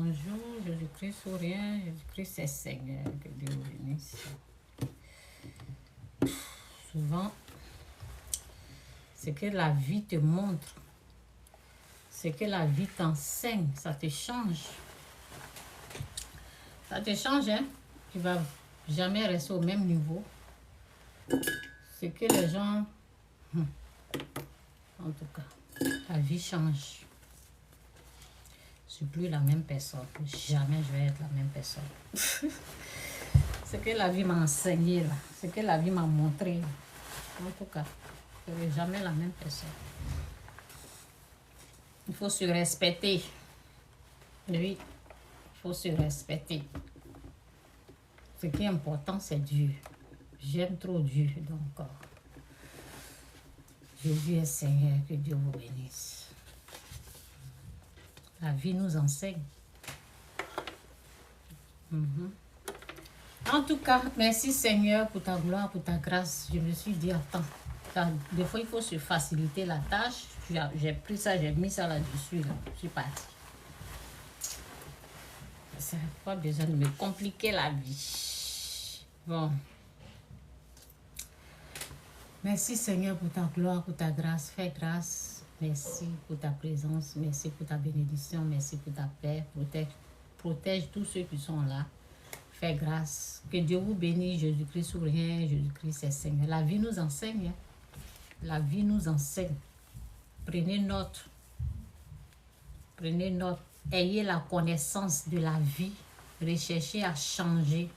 Bonjour, Jésus-Christ sourient, Jésus-Christ est Seigneur, que Dieu vous bénisse. Souvent, ce que la vie te montre, ce que la vie t'enseigne, ça te change. Ça te change, hein? Tu vas jamais rester au même niveau. Ce que les gens... En tout cas, la vie change. Je ne suis plus la même personne. Jamais je vais être la même personne. Ce que la vie m'a enseigné, là, ce que la vie m'a montré, là. En tout cas, je ne serai jamais la même personne. Il faut se respecter. Oui, il faut se respecter. Ce qui est important, c'est Dieu. J'aime trop Dieu, donc Jésus est Seigneur, que Dieu vous bénisse. La vie nous enseigne. En tout cas, merci Seigneur pour ta gloire, pour ta grâce. Je me suis dit, attends, des fois il faut se faciliter la tâche. J'ai pris ça, j'ai mis ça là-dessus, là. Je suis partie. Ça n'a pas besoin de me compliquer la vie. Bon. Merci Seigneur pour ta gloire, pour ta grâce. Fais grâce. Merci pour ta présence. Merci pour ta bénédiction. Merci pour ta paix. Protège tous ceux qui sont là. Fais grâce. Que Dieu vous bénisse. Jésus-Christ souverain. Jésus-Christ est Seigneur. La vie nous enseigne. La vie nous enseigne. Prenez note. Prenez note. Ayez la connaissance de la vie. Recherchez à changer.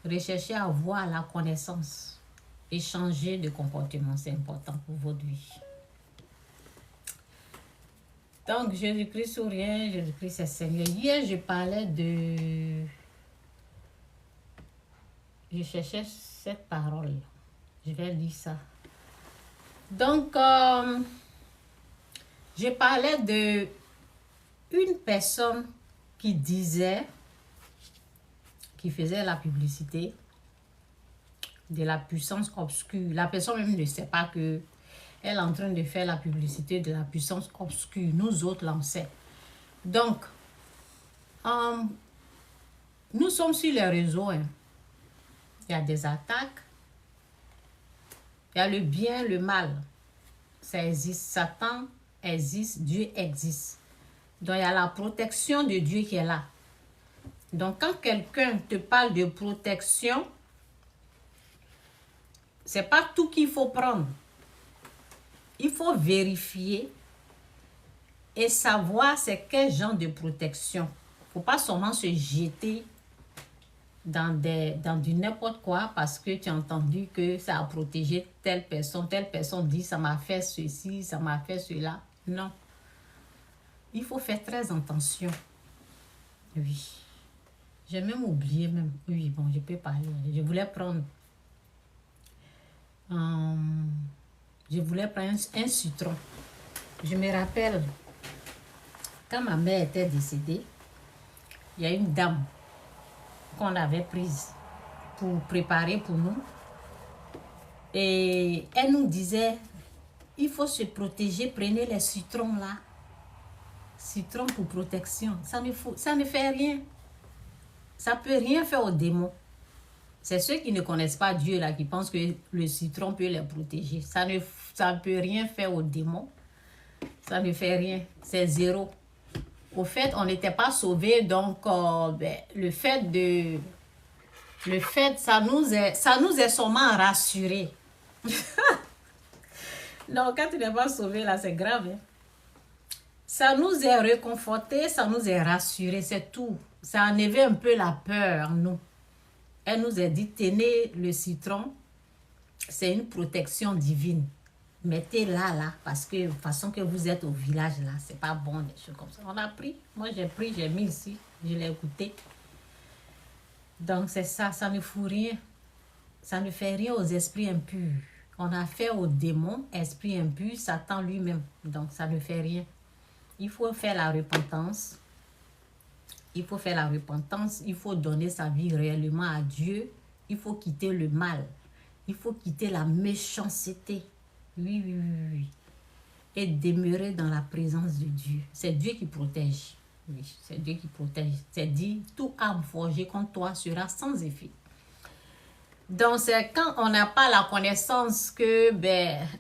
Recherchez à avoir la connaissance. Et changer de comportement. C'est important pour votre vie. Donc, Jésus-Christ sourient. Jésus-Christ est Seigneur. Hier, je parlais de... Je cherchais cette parole. Je vais lire ça. Donc, je parlais de une personne qui disait, qui faisait la publicité de la puissance obscure. La personne même ne sait pas que elle est en train de faire la publicité de la puissance obscure. Nous autres, l'on sait. Donc, nous sommes sur les réseaux. Hein. Il y a des attaques. Il y a le bien, le mal. Ça existe. Satan existe. Dieu existe. Donc, il y a la protection de Dieu qui est là. Donc, quand quelqu'un te parle de protection, c'est pas tout qu'il faut prendre. Il faut vérifier et savoir c'est quel genre de protection. Il ne faut pas seulement se jeter dans du n'importe quoi parce que tu as entendu que ça a protégé telle personne dit ça m'a fait ceci, ça m'a fait cela. Non. Il faut faire très attention. Oui. J'ai même oublié même. Oui, bon, je peux parler. Je voulais prendre un citron. Je me rappelle, quand ma mère était décédée, il y a une dame qu'on avait prise pour préparer pour nous. Et elle nous disait, il faut se protéger, prenez les citrons là. Citron pour protection. Ça ne fait rien. Ça ne peut rien faire aux démons. C'est ceux qui ne connaissent pas Dieu là, qui pensent que le citron peut les protéger. Ça ne peut rien faire aux démons. Ça ne fait rien. C'est zéro. Au fait, on n'était pas sauvés. Donc, le fait, ça nous est seulement rassurés. Donc, quand tu n'es pas sauvé là, c'est grave. Hein? Ça nous est réconforté, ça nous est rassuré, c'est tout. Ça a enlevé un peu la peur en nous. Elle nous a dit, tenez le citron, c'est une protection divine. Mettez-la là, parce que de toute façon que vous êtes au village là, c'est pas bon, des choses comme ça. On a pris, moi j'ai pris, j'ai mis ici, je l'ai écouté. Donc c'est ça, ça ne fout rien. Ça ne fait rien aux esprits impurs. On a fait aux démons, esprits impurs, Satan lui-même. Donc ça ne fait rien. Il faut faire la repentance. Il faut faire la repentance, il faut donner sa vie réellement à Dieu. Il faut quitter le mal. Il faut quitter la méchanceté. Oui. Et demeurer dans la présence de Dieu. C'est Dieu qui protège. Oui, c'est Dieu qui protège. C'est dit, tout arme forgée contre toi sera sans effet. Donc, c'est quand on n'a pas la connaissance que,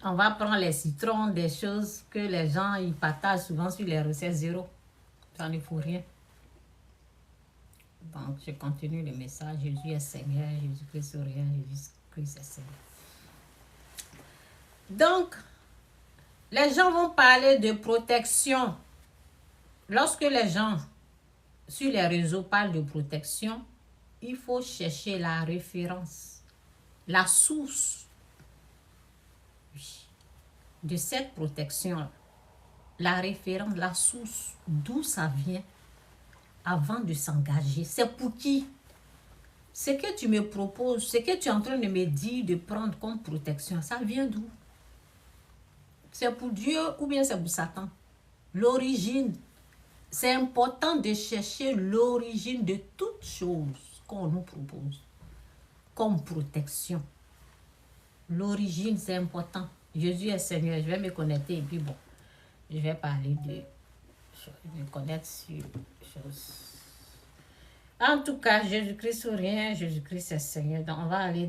on va prendre les citrons, des choses que les gens, ils partagent souvent sur les recettes zéro. Ça ne faut rien. Donc, je continue le message. Jésus est Seigneur, Jésus-Christ est rien, Jésus-Christ est Seigneur. Donc, les gens vont parler de protection. Lorsque les gens sur les réseaux parlent de protection, il faut chercher la référence, la source de cette protection. La référence, la source, d'où ça vient avant de s'engager. C'est pour qui? Ce que tu me proposes, ce que tu es en train de me dire de prendre comme protection, ça vient d'où? C'est pour Dieu ou bien c'est pour Satan? L'origine. C'est important de chercher l'origine de toute chose qu'on nous propose comme protection. L'origine, c'est important. Jésus est Seigneur. Je vais me connecter et puis bon, je vais parler de me connecter sur choses. En tout cas, Jésus-Christ ou rien, Jésus-Christ est Seigneur. Donc, on va aller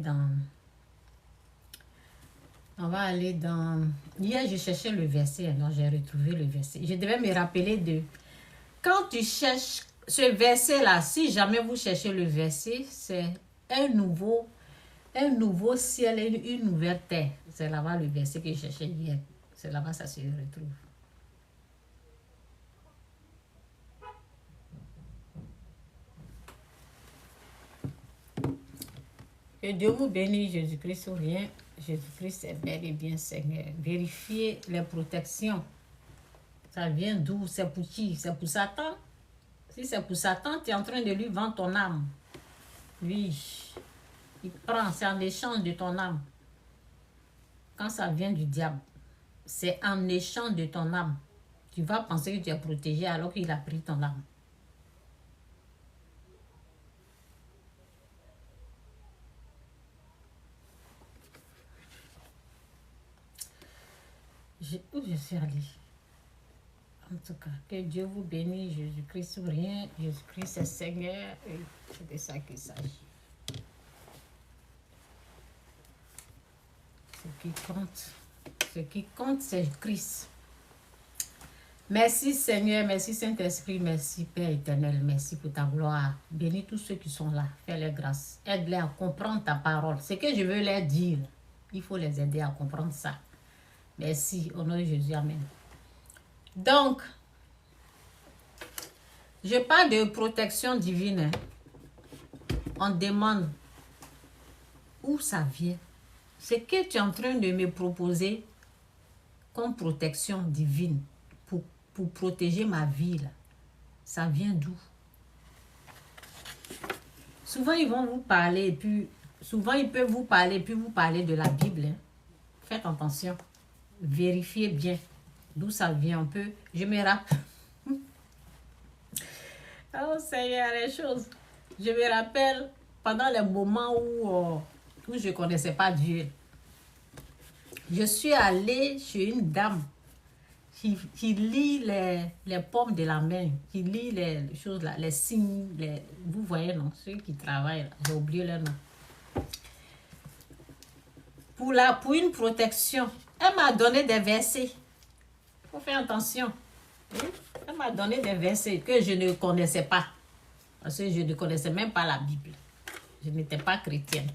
dans... Hier, je cherchais le verset, alors j'ai retrouvé le verset. Je devais me rappeler de... Quand tu cherches ce verset-là, si jamais vous cherchez le verset, c'est un nouveau ciel et une nouvelle terre. C'est là-bas le verset que je cherchais hier. C'est là-bas ça se retrouve. Que Dieu vous bénisse, Jésus-Christ ou rien. Jésus-Christ est bel et bien Seigneur. Vérifiez les protections. Ça vient d'où? C'est pour qui? C'est pour Satan? Si c'est pour Satan, tu es en train de lui vendre ton âme. Oui. Il prend, c'est en échange de ton âme. Quand ça vient du diable, c'est en échange de ton âme. Tu vas penser que tu es protégé alors qu'il a pris ton âme. Où je suis allée? En tout cas, que Dieu vous bénisse, Jésus-Christ ou rien. Jésus-Christ est Seigneur. Et c'est de ça qu'il s'agit. Ce qui compte, c'est Christ. Merci Seigneur, merci Saint-Esprit, merci Père éternel, merci pour ta gloire. Bénis tous ceux qui sont là, fais-les grâce. Aide-les à comprendre ta parole. Ce que je veux leur dire, il faut les aider à comprendre ça. Merci, au nom de Jésus, amen. Donc, je parle de protection divine. Hein. On demande où ça vient. Ce que tu es en train de me proposer comme protection divine pour protéger ma vie, là, ça vient d'où? Souvent, ils vont vous parler, et puis, souvent, ils peuvent vous parler, puis vous parler de la Bible. Hein. Faites attention. Vérifiez bien d'où ça vient un peu. Je me rappelle. Oh Seigneur, les choses. Je me rappelle pendant les moments où je ne connaissais pas Dieu. Je suis allée chez une dame qui lit les pommes de la main, qui lit les choses là, les signes, vous voyez, non, ceux qui travaillent, j'ai oublié leur nom. Pour une protection, elle m'a donné des versets. Il faut faire attention. Elle m'a donné des versets que je ne connaissais pas. Parce que je ne connaissais même pas la Bible. Je n'étais pas chrétienne.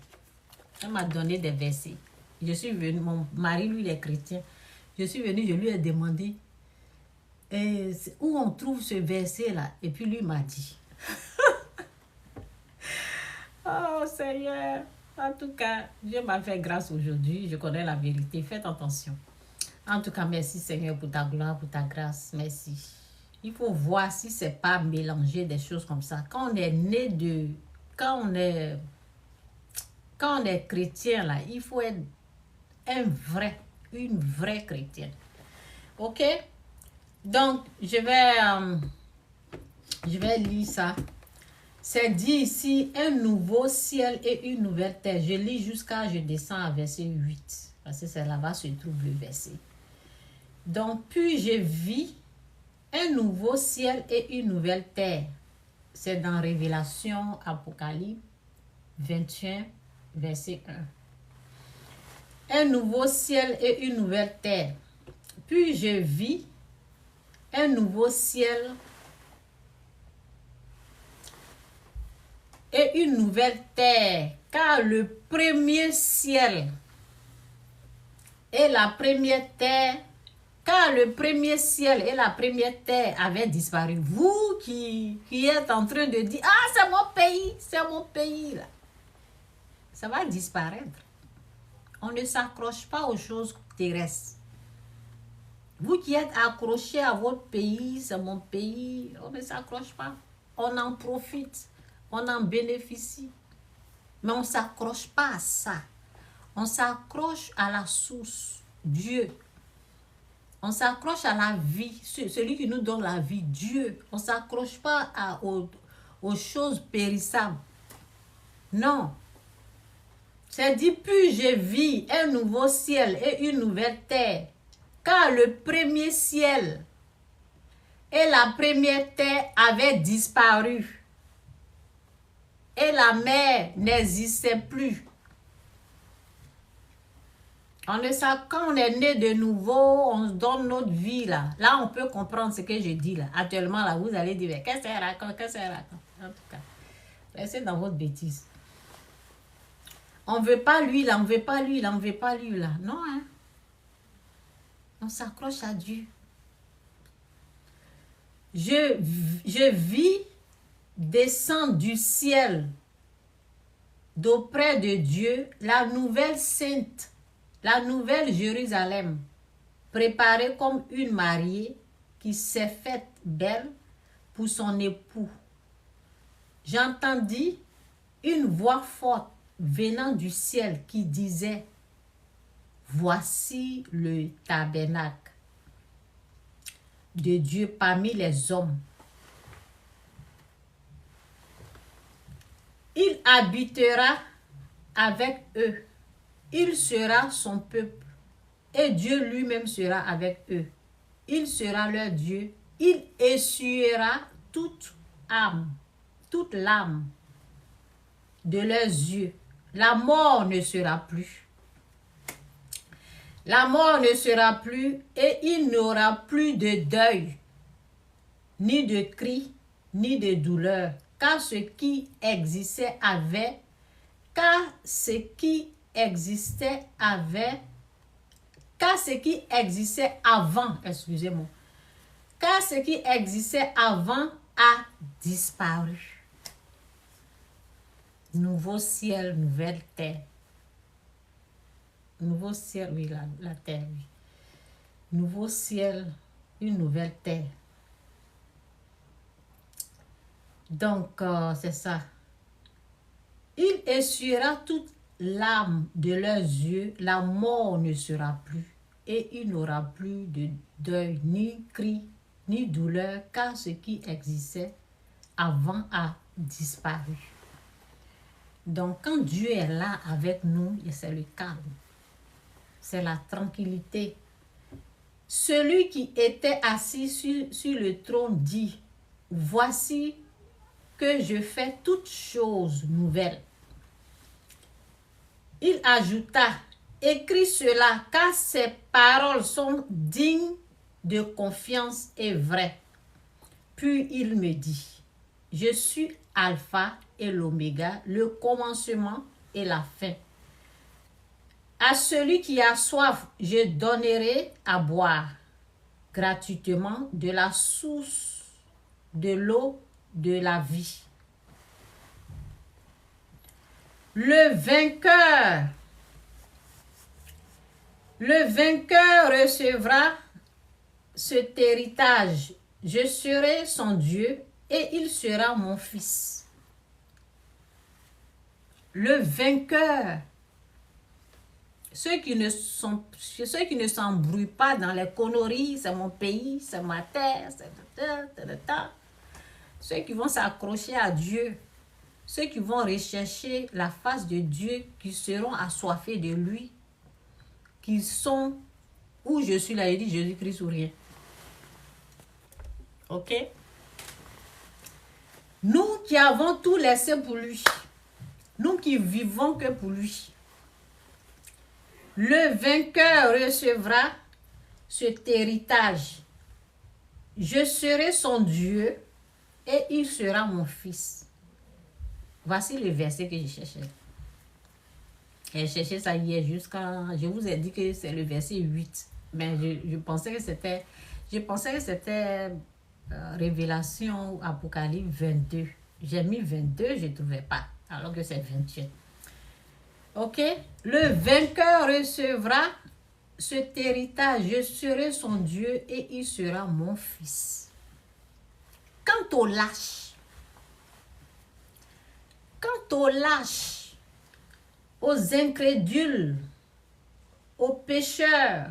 Elle m'a donné des versets. Je suis venue, mon mari, lui, il est chrétien. Je suis venue, je lui ai demandé où on trouve ce verset-là. Et puis lui m'a dit. Oh Seigneur, en tout cas, Dieu m'a fait grâce aujourd'hui. Je connais la vérité. Faites attention. En tout cas, merci Seigneur pour ta gloire, pour ta grâce. Merci. Il faut voir si c'est pas mélanger des choses comme ça. Quand on est né de... Quand on est chrétien, là, il faut être une vraie chrétienne. Ok? Donc, je vais lire ça. C'est dit ici, un nouveau ciel et une nouvelle terre. Je lis je descends à verset 8. Parce que c'est là-bas se trouve le verset. Donc, puis je vis Un nouveau ciel et une nouvelle terre. C'est dans Révélation, Apocalypse 21, verset 1. Un nouveau ciel et une nouvelle terre. Puis je vis un nouveau ciel et une nouvelle terre, car le premier ciel et la première terre, car le premier ciel et la première terre avaient disparu. Vous qui êtes en train de dire, ah, c'est mon pays, là. Ça va disparaître. On ne s'accroche pas aux choses terrestres. Vous qui êtes accrochés à votre pays, c'est mon pays, on ne s'accroche pas. On en profite, on en bénéficie. Mais on ne s'accroche pas à ça. On s'accroche à la source, Dieu. On s'accroche à la vie, celui qui nous donne la vie, Dieu. On ne s'accroche pas aux choses périssables. Non. C'est dit, puis je vis un nouveau ciel et une nouvelle terre. Car le premier ciel et la première terre avaient disparu. Et la mer n'existait plus. Quand on est né de nouveau, on se donne notre vie là. Là, on peut comprendre ce que je dis là. Actuellement, là, vous allez dire, qu'est-ce qu'elle raconte, qu'est-ce qu'elle raconte. En tout cas, restez dans votre bêtise. On ne veut pas lui là, on ne veut pas lui là, on ne veut pas lui là. Non, hein. On s'accroche à Dieu. Je vis descendre du ciel d'auprès de Dieu la nouvelle sainte, la nouvelle Jérusalem, préparée comme une mariée qui s'est faite belle pour son époux. J'entendis une voix forte venant du ciel qui disait, voici le tabernacle de Dieu parmi les hommes. Il habitera avec eux. Il sera son peuple. Et Dieu lui-même sera avec eux. Il sera leur Dieu. Il essuiera toute larme de leurs yeux. La mort ne sera plus. La mort ne sera plus et il n'aura plus de deuil, ni de cri, ni de douleur, car ce qui existait avant a disparu. Nouveau ciel, nouvelle terre. Nouveau ciel, oui, la terre, oui. Nouveau ciel, une nouvelle terre. Donc, c'est ça. Il essuiera toute larme de leurs yeux, la mort ne sera plus, et il n'aura plus de deuil, ni cri, ni douleur, car ce qui existait avant a disparu. Donc, quand Dieu est là avec nous, c'est le calme. C'est la tranquillité. Celui qui était assis sur le trône dit, voici que je fais toutes choses nouvelles. Il ajouta, écris cela, car ces paroles sont dignes de confiance et vraies. Puis il me dit, je suis Alpha et l'Oméga, le commencement et la fin. À celui qui a soif, je donnerai à boire gratuitement de la source de l'eau de la vie. Le vainqueur recevra cet héritage. Je serai son Dieu et il sera mon fils. Le vainqueur. Ceux qui ne s'embrouillent pas dans les conneries, c'est mon pays, c'est ma terre, ceux qui vont s'accrocher à Dieu, ceux qui vont rechercher la face de Dieu, qui seront assoiffés de lui, qui sont où je suis là, il dit Jésus-Christ ou rien. Ok? Nous qui avons tout laissé pour lui, nous qui vivons que pour lui, le vainqueur recevra cet héritage. Je serai son Dieu et il sera mon fils. Voici le verset que je cherchais. J'ai cherché ça hier jusqu'à... Je vous ai dit que c'est le verset 8. Mais je pensais que c'était... Révélation ou Apocalypse 22. J'ai mis 22, je ne trouvais pas. Alors que c'est 28. Ok? Le vainqueur recevra cet héritage. Je serai son Dieu et il sera mon fils. Quant aux lâches, aux incrédules, aux pécheurs,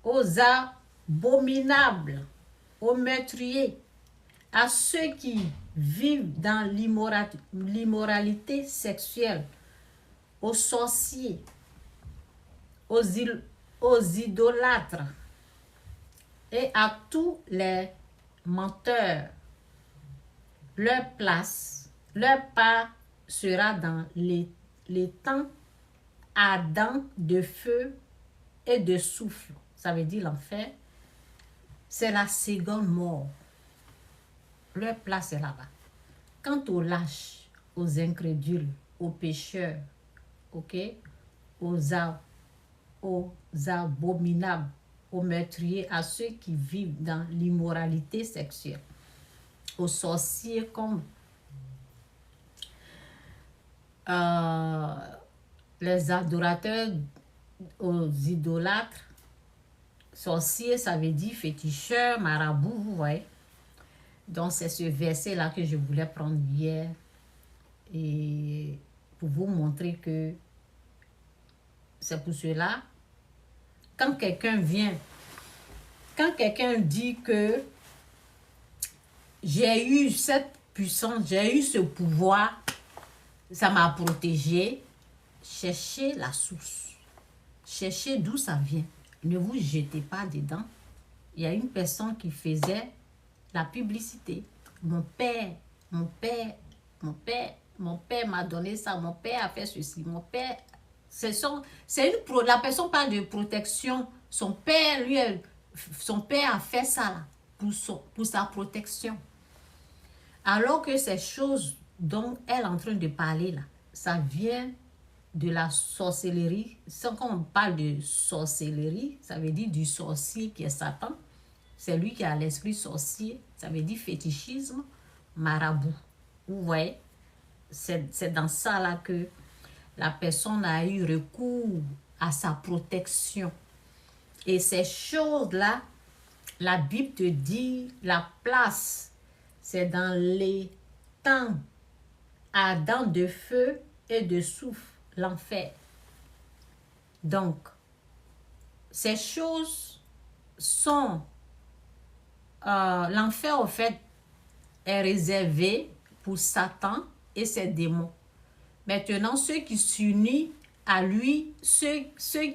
aux abominables, aux meurtriers, à ceux qui vivent dans l'immoralité sexuelle, aux sorciers, aux idolâtres et à tous les menteurs. Leur part sera dans les temps ardents de feu et de souffle. Ça veut dire l'enfer. C'est la seconde mort. Leur place est là-bas. Quant aux lâches, aux incrédules, aux pécheurs, ok, aux abominables, aux meurtriers, à ceux qui vivent dans l'immoralité sexuelle, aux sorciers comme les adorateurs, aux idolâtres. Sorcier, ça veut dire féticheur, marabout, vous voyez. Donc, c'est ce verset-là que je voulais prendre hier et pour vous montrer que c'est pour cela, quand quelqu'un dit que j'ai eu cette puissance, j'ai eu ce pouvoir, ça m'a protégé, cherchez la source, cherchez d'où ça vient. Ne vous jetez pas dedans. Il y a une personne qui faisait la publicité. Mon père m'a donné ça, mon père a fait ceci, mon père... La personne parle de protection. Son père a fait ça pour sa protection. Alors que ces choses dont elle est en train de parler là, ça vient de la sorcellerie. Quand on parle de sorcellerie, ça veut dire du sorcier qui est Satan. C'est lui qui a l'esprit sorcier. Ça veut dire fétichisme, marabout. Vous voyez, c'est dans ça là que la personne a eu recours à sa protection. Et ces choses-là, la Bible te dit, la place, c'est dans les temps ardents de feu et de souffle, l'enfer. Donc, ces choses sont... l'enfer, au fait, est réservé pour Satan et ses démons. Maintenant, ceux qui s'unissent à lui, ceux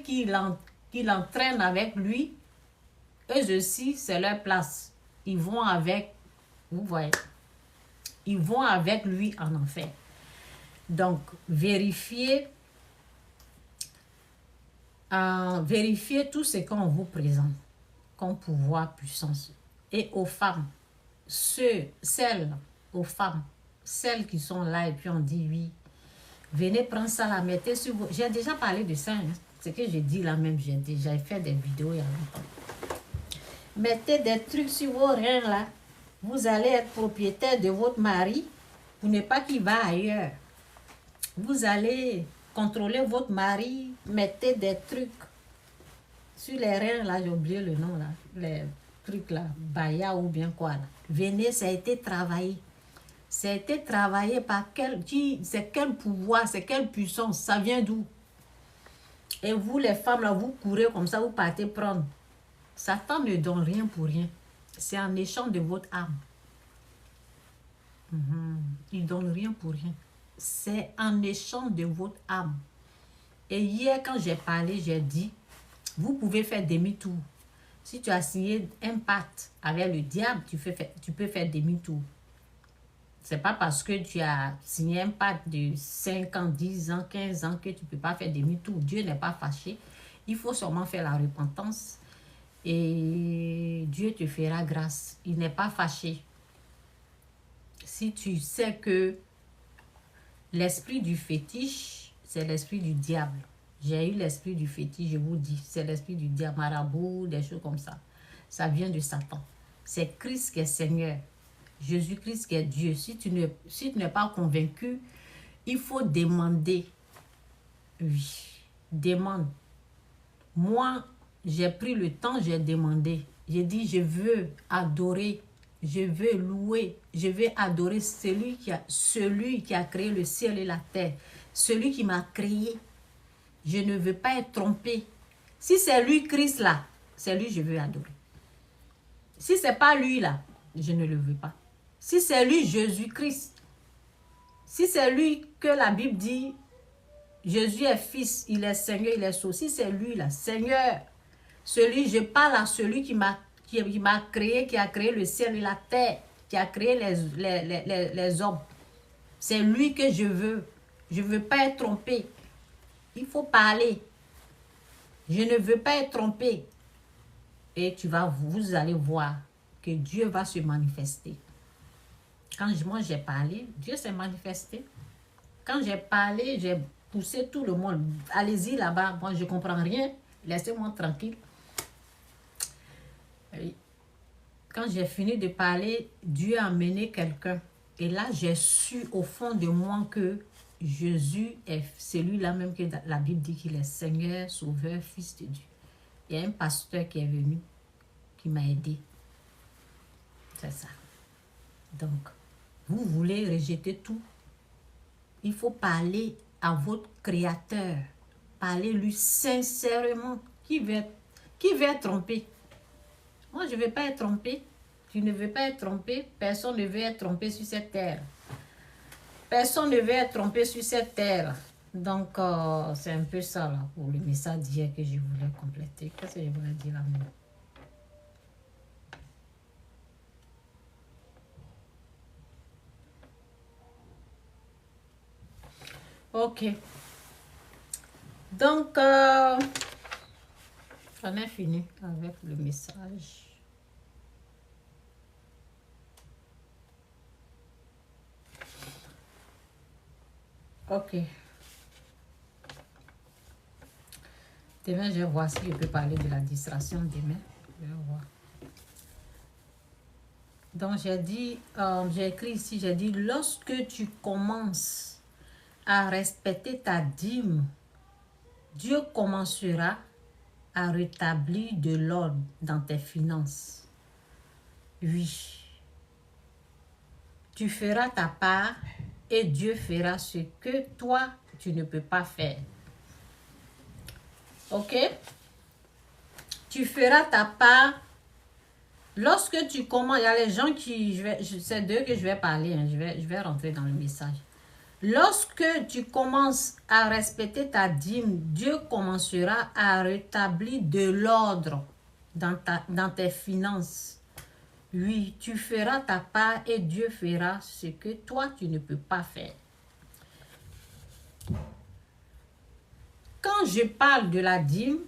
qui l'entraînent avec lui, eux aussi, c'est leur place. Ils vont avec, vous voyez, ils vont avec lui en enfer. Donc, vérifiez tout ce qu'on vous présente comme pouvoir, puissance. Et aux femmes, celles qui sont là et puis on dit oui, venez prendre ça là, mettez sur vos... J'ai déjà parlé de ça, hein. Ce que j'ai dit là même, j'ai déjà fait des vidéos il y a longtemps. Mettez des trucs sur vos reins là. Vous allez être propriétaire de votre mari pour ne pas qu'il va ailleurs. Vous allez contrôler votre mari, mettez des trucs sur les reins là, j'ai oublié le nom là, les trucs là, baya ou bien quoi là. Venez, ça a été travaillé. Ça a été travaillé par c'est quel pouvoir, c'est quelle puissance, ça vient d'où? Et vous les femmes là, vous courez comme ça, vous partez prendre. Satan ne donne rien pour rien. C'est en échange de votre âme. Il ne donne rien pour rien. C'est en échange de votre âme. Et hier, quand j'ai parlé, j'ai dit, vous pouvez faire demi-tour. Si tu as signé un pacte avec le diable, tu peux faire demi-tour. C'est pas parce que tu as signé un pacte de 5 ans, 10 ans, 15 ans que tu ne peux pas faire demi-tour. Dieu n'est pas fâché. Il faut seulement faire la repentance et Dieu te fera grâce. Il n'est pas fâché. Si tu sais que l'esprit du fétiche, c'est l'esprit du diable. J'ai eu l'esprit du fétiche, je vous dis. C'est l'esprit du diable, marabout, des choses comme ça. Ça vient de Satan. C'est Christ qui est Seigneur. Jésus-Christ qui est Dieu. Si tu n'es pas convaincu, il faut demander. Oui, demande. Moi, j'ai pris le temps, j'ai demandé. J'ai dit, je veux adorer, je veux louer, je veux adorer celui qui a créé le ciel et la terre. Celui qui m'a créé. Je ne veux pas être trompé. Si c'est lui, Christ là, c'est lui que je veux adorer. Si ce n'est pas lui là, je ne le veux pas. Si c'est lui, Jésus-Christ, si c'est lui que la Bible dit, Jésus est fils, il est Seigneur, il est sauveur. Si c'est lui là, Seigneur, je parle à celui qui m'a créé, qui a créé le ciel et la terre, qui a créé les hommes. C'est lui que je veux. Je ne veux pas être trompé. Il faut parler. Je ne veux pas être trompé. Et vous allez voir que Dieu va se manifester. Quand moi j'ai parlé, Dieu s'est manifesté. Quand j'ai parlé, j'ai poussé tout le monde. Allez-y là-bas, moi je ne comprends rien. Laissez-moi tranquille. Quand j'ai fini de parler, Dieu a amené quelqu'un. Et là, j'ai su au fond de moi que Jésus est celui-là même que la Bible dit qu'il est Seigneur, Sauveur, Fils de Dieu. Il y a un pasteur qui est venu, qui m'a aidé. C'est ça. Donc, vous voulez rejeter tout. Il faut parler à votre Créateur. Parlez-lui sincèrement. Qui veut être trompé? Moi, je ne veux pas être trompé. Tu ne veux pas être trompé. Personne ne veut être trompé sur cette terre. Personne ne veut être trompé sur cette terre. Donc, c'est un peu ça là, pour le message d'hier que je voulais compléter. Qu'est-ce que je voulais dire là? Ok. Donc, on a fini avec le message. Ok. Demain, je vais voir si je peux parler de la distraction demain. Je vais voir. Donc, j'ai écrit ici, j'ai dit, lorsque tu commences à respecter ta dîme, Dieu commencera à rétablir de l'ordre dans tes finances. Oui. Tu feras ta part et Dieu fera ce que toi, tu ne peux pas faire. Ok? Tu feras ta part. Lorsque tu commences, il y a les gens qui, c'est d'eux que je vais parler, hein, je vais rentrer dans le message. Lorsque tu commences à respecter ta dîme, Dieu commencera à rétablir de l'ordre dans tes finances. Oui, tu feras ta part et Dieu fera ce que toi, tu ne peux pas faire. Quand je parle de la dîme,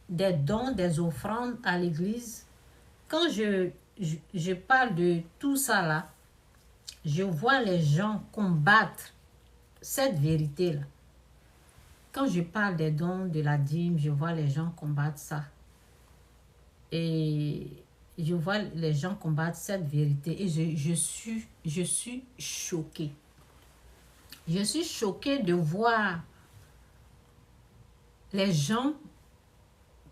des dons, des offrandes à l'église, quand je parle de tout ça là, je vois les gens combattre cette vérité-là. Quand je parle des dons, de la dîme, je vois les gens combattre ça. Et je vois les gens combattre cette vérité. Et je suis choquée. Je suis choquée de voir les gens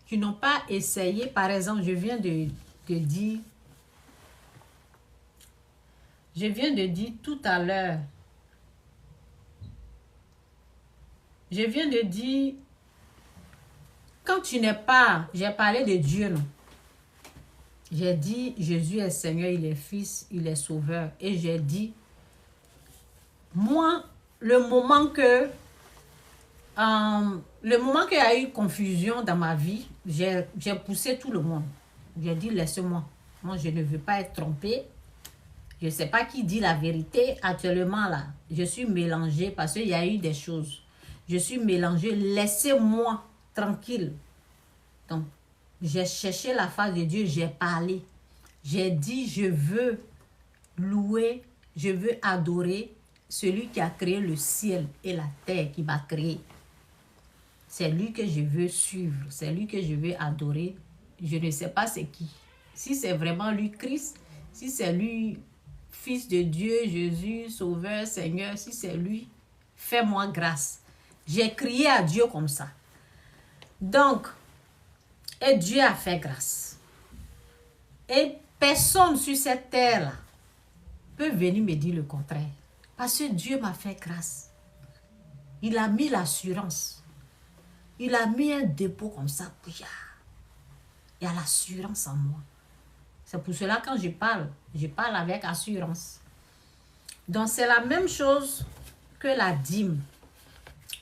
qui n'ont pas essayé. Par exemple, je viens de dire tout à l'heure. Je viens de dire, quand tu n'es pas, j'ai parlé de Dieu, non? J'ai dit, Jésus est Seigneur, il est Fils, il est Sauveur. Et j'ai dit, moi, le moment qu'il y a eu confusion dans ma vie, j'ai poussé tout le monde. J'ai dit, laisse-moi. Moi, je ne veux pas être trompée. Je ne sais pas qui dit la vérité. Actuellement, là, je suis mélangée parce qu'il y a eu des choses. Je suis mélangée. Laissez-moi tranquille. Donc, j'ai cherché la face de Dieu. J'ai parlé. J'ai dit, je veux louer, je veux adorer celui qui a créé le ciel et la terre, qui m'a créé. C'est lui que je veux suivre. C'est lui que je veux adorer. Je ne sais pas c'est qui. Si c'est vraiment lui, Christ, si c'est lui, Fils de Dieu, Jésus, Sauveur, Seigneur, si c'est lui, fais-moi grâce. J'ai crié à Dieu comme ça. Donc, et Dieu a fait grâce. Et personne sur cette terre-là peut venir me dire le contraire. Parce que Dieu m'a fait grâce. Il a mis l'assurance. Il a mis un dépôt comme ça. Il y a l'assurance en moi. C'est pour cela quand je parle avec assurance. Donc c'est la même chose que la dîme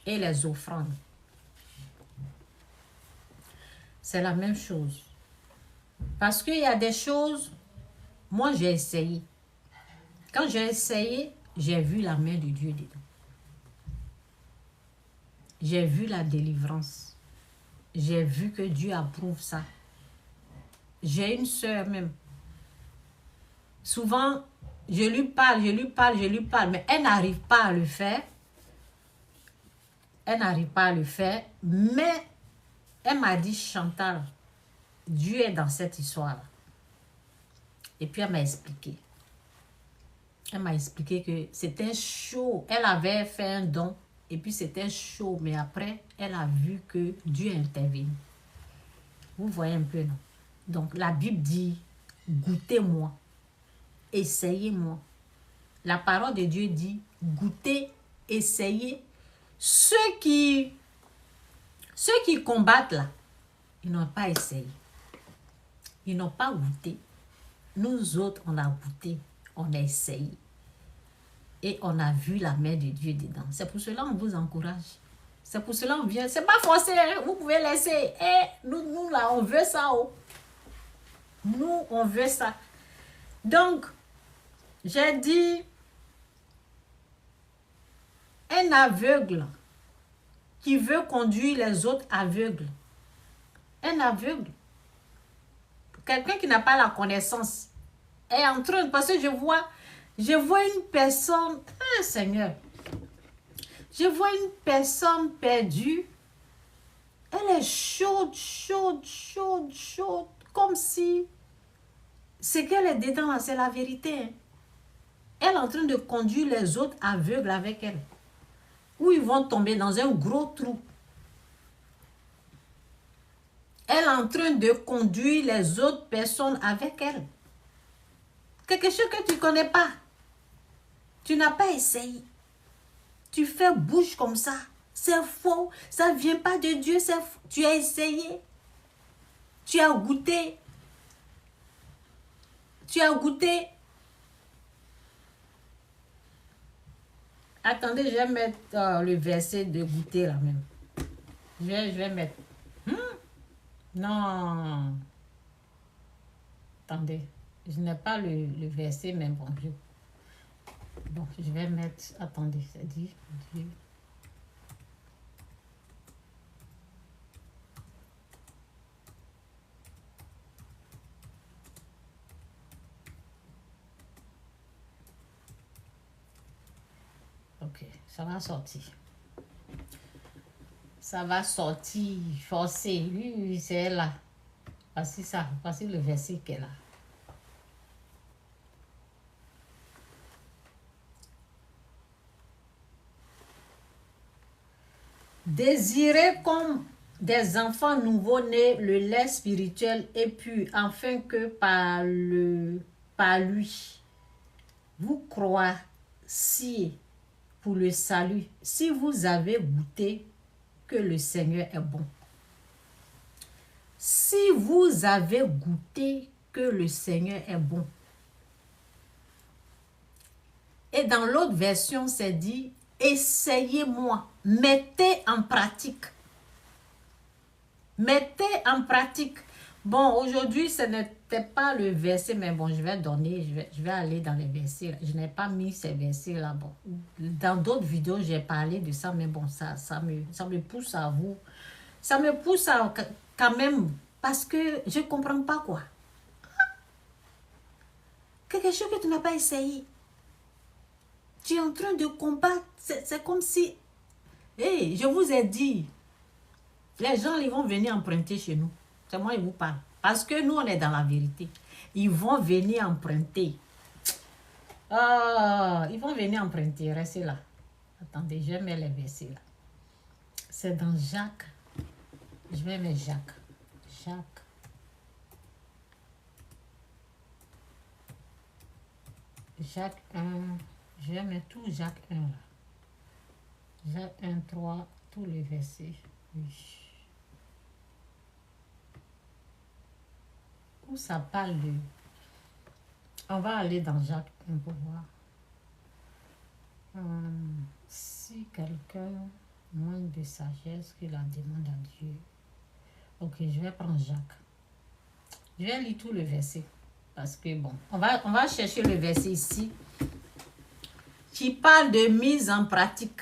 et les offrandes. C'est la même chose. Parce qu'il y a des choses, moi j'ai essayé. Quand j'ai essayé, j'ai vu la main de Dieu dedans. J'ai vu la délivrance. J'ai vu que Dieu approuve ça. J'ai une sœur même. Souvent, je lui parle, mais elle n'arrive pas à le faire. Elle n'arrive pas à le faire, mais elle m'a dit, Chantal, Dieu est dans cette histoire-là. Et puis elle m'a expliqué. Elle m'a expliqué que c'était chaud. Elle avait fait un don et puis c'était chaud. Mais après, elle a vu que Dieu intervient. Vous voyez un peu, non? Donc, la Bible dit, goûtez-moi, essayez-moi. La parole de Dieu dit, goûtez, essayez. Ceux qui combattent là, ils n'ont pas essayé. Ils n'ont pas goûté. Nous autres, on a goûté, on a essayé. Et on a vu la main de Dieu dedans. C'est pour cela qu'on vous encourage. C'est pour cela qu'on vient. C'est pas forcé, hein? Vous pouvez laisser. Et nous là, on veut ça. Oh. Nous, on veut ça. Donc, j'ai dit, un aveugle qui veut conduire les autres aveugles. Un aveugle. Quelqu'un qui n'a pas la connaissance est en train, parce que je vois une personne, Seigneur, je vois une personne perdue. Elle est chaude, comme si ce qu'elle est dedans, c'est la vérité. Hein. Elle est en train de conduire les autres aveugles avec elle. Ou ils vont tomber dans un gros trou. Elle est en train de conduire les autres personnes avec elle. Quelque chose que tu ne connais pas. Tu n'as pas essayé. Tu fais bouche comme ça. C'est faux. Ça ne vient pas de Dieu. Tu as essayé. Tu as goûté. Tu as goûté. Attendez, je vais mettre le verset de goûter là même. Je vais mettre. Non. Attendez. Je n'ai pas le verset même. Bon, je vais mettre. Attendez, ça dit. Dieu. Ok, ça va sortir. Ça va sortir, forcé. Lui, c'est là. Voici ça. Voici le verset qu'elle a. Désirez comme des enfants nouveau-nés le lait spirituel et pur, afin que par lui, vous croissiez pour le salut, si vous avez goûté que le Seigneur est bon. Si vous avez goûté que le Seigneur est bon. Et dans l'autre version, c'est dit, essayez-moi, mettez en pratique. Mettez en pratique. Bon, aujourd'hui, ce n'était pas le verset, mais bon, je vais donner, je vais aller dans les versets. Je n'ai pas mis ces versets-là. Bon, dans d'autres vidéos, j'ai parlé de ça, mais bon, ça me pousse à vous. Ça me pousse à, quand même, parce que je ne comprends pas quoi. Quelque chose que tu n'as pas essayé. Tu es en train de combattre. C'est comme si... Hey, je vous ai dit, les gens, ils vont venir emprunter chez nous. C'est moi qui vous parle. Parce que nous, on est dans la vérité. Ils vont venir emprunter. Ah, ils vont venir emprunter. Restez là. Attendez, je vais mettre les versets là. C'est dans Jacques. Je vais mettre Jacques. Jacques. Jacques 1. Je vais mettre tout Jacques 1 là. Jacques 1, 3, tous les versets. Oui. Où ça parle de... On va aller dans Jacques 1 pour voir. Si quelqu'un manque de sagesse, qu'il la demande à Dieu. Ok, je vais prendre Jacques. Je vais lire tout le verset. Parce que bon, on va chercher le verset ici. Qui parle de mise en pratique.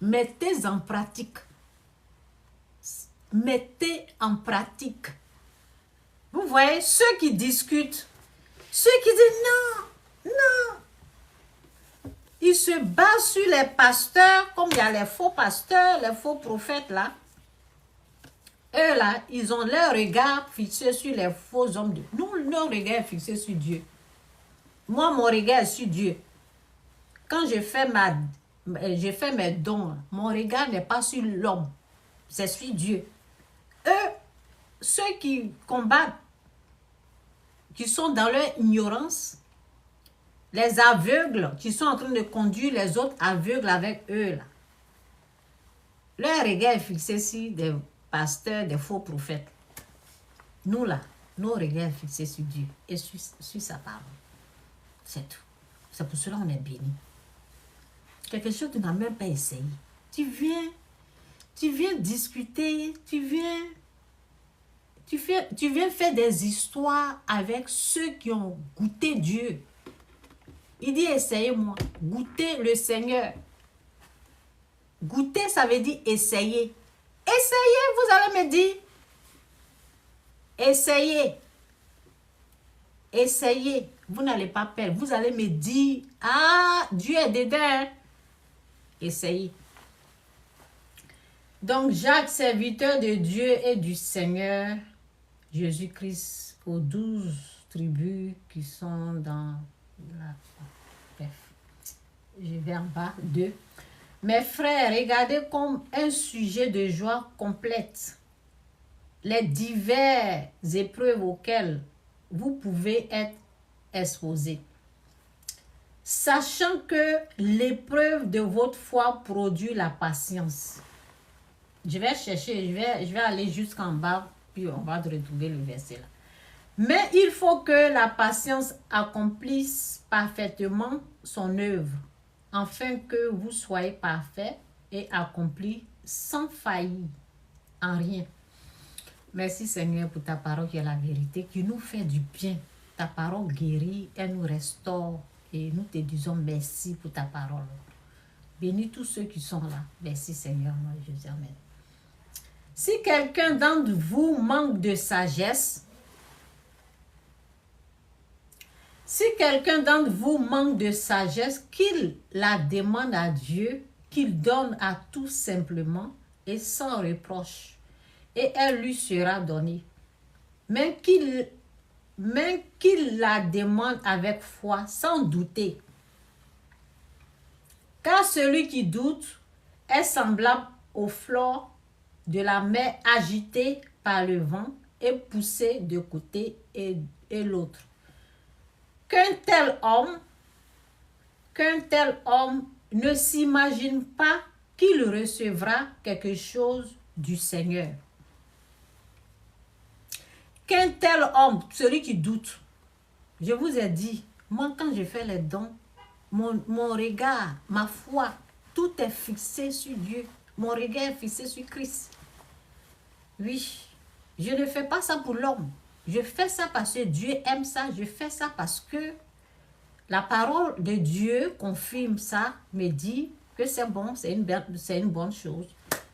Mettez en pratique. Mettez en pratique. Vous voyez, ceux qui discutent, ceux qui disent non, non. Ils se basent sur les pasteurs, comme il y a les faux pasteurs, les faux prophètes là. Eux là, ils ont leur regard fixé sur les faux hommes. Nous, leur regard est fixé sur Dieu. Moi, mon regard est sur Dieu. Quand je fais mes dons, mon regard n'est pas sur l'homme, c'est sur Dieu. Eux, ceux qui combattent, qui sont dans leur ignorance, les aveugles qui sont en train de conduire les autres aveugles avec eux, là. Leur regard est fixé sur des pasteurs, des faux prophètes. Nous, là, nos regards sont fixés sur Dieu et sur sa parole. C'est tout. C'est pour cela qu'on est béni. Quelque chose que tu n'as même pas essayé. Tu viens discuter, tu viens faire des histoires avec ceux qui ont goûté Dieu. Il dit, essayez-moi. Goûtez le Seigneur. Goûter, ça veut dire essayer. Essayez, vous allez me dire. Essayez. Essayez. Vous n'allez pas perdre. Vous allez me dire, ah, Dieu est dedans. Essayez. Donc, Jacques, serviteur de Dieu et du Seigneur Jésus-Christ, aux 12 tribus qui sont dans la... Bref, je vais en bas. 2. Mes frères, regardez comme un sujet de joie complète les diverses épreuves auxquelles vous pouvez être exposés, sachant que l'épreuve de votre foi produit la patience. Je vais chercher, je vais aller jusqu'en bas, puis on va retrouver le verset là. Mais il faut que la patience accomplisse parfaitement son œuvre, afin que vous soyez parfaits et accomplis sans faillir en rien. Merci Seigneur pour ta parole qui est la vérité, qui nous fait du bien. Ta parole guérit, elle nous restaure et nous te disons merci pour ta parole. Bénis tous ceux qui sont là. Merci Seigneur, moi Jésus, amen. Si quelqu'un d'entre vous manque de sagesse, qu'il la demande à Dieu, qu'il donne à tout simplement et sans reproche, et elle lui sera donnée. Mais qu'il la demande avec foi, sans douter. Car celui qui doute est semblable aux fleurs de la mer agitées par le vent et poussées de côté et l'autre. Qu'un tel homme ne s'imagine pas qu'il recevra quelque chose du Seigneur. Qu'un tel homme, celui qui doute, je vous ai dit, moi quand je fais les dons, mon regard, ma foi, tout est fixé sur Dieu. Mon regard est fixé sur Christ. Oui, Je ne fais pas ça pour l'homme. Je fais ça parce que Dieu aime ça. Je fais ça parce que la parole de Dieu confirme ça, me dit que c'est bon, c'est une bonne chose.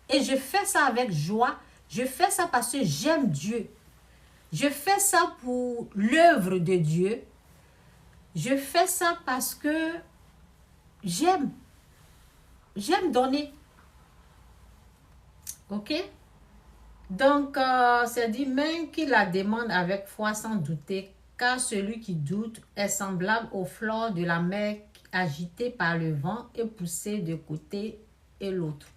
Et je fais ça avec joie. Je fais ça parce que j'aime Dieu. Je fais ça pour l'œuvre de Dieu. Je fais ça parce que j'aime. J'aime donner. Ok? Donc, c'est dit même qu'il la demande avec foi sans douter, car celui qui doute est semblable aux fleurs de la mer agitées par le vent et poussées de côté et l'autre.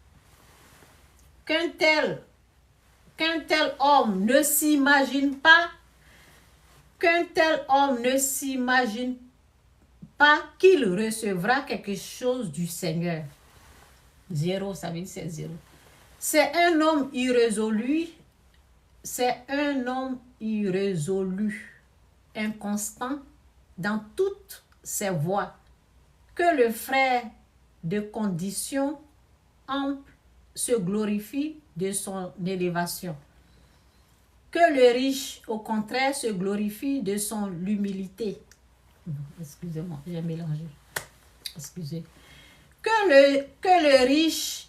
Qu'un tel homme ne s'imagine pas, qu'il recevra quelque chose du Seigneur. Zéro, ça veut dire c'est zéro. C'est un homme irrésolu, inconstant dans toutes ses voies, que le frère de condition ample se glorifie de son élévation, que le riche, au contraire, se glorifie de son humilité. Excusez-moi, j'ai mélangé. Excusez. Que le riche,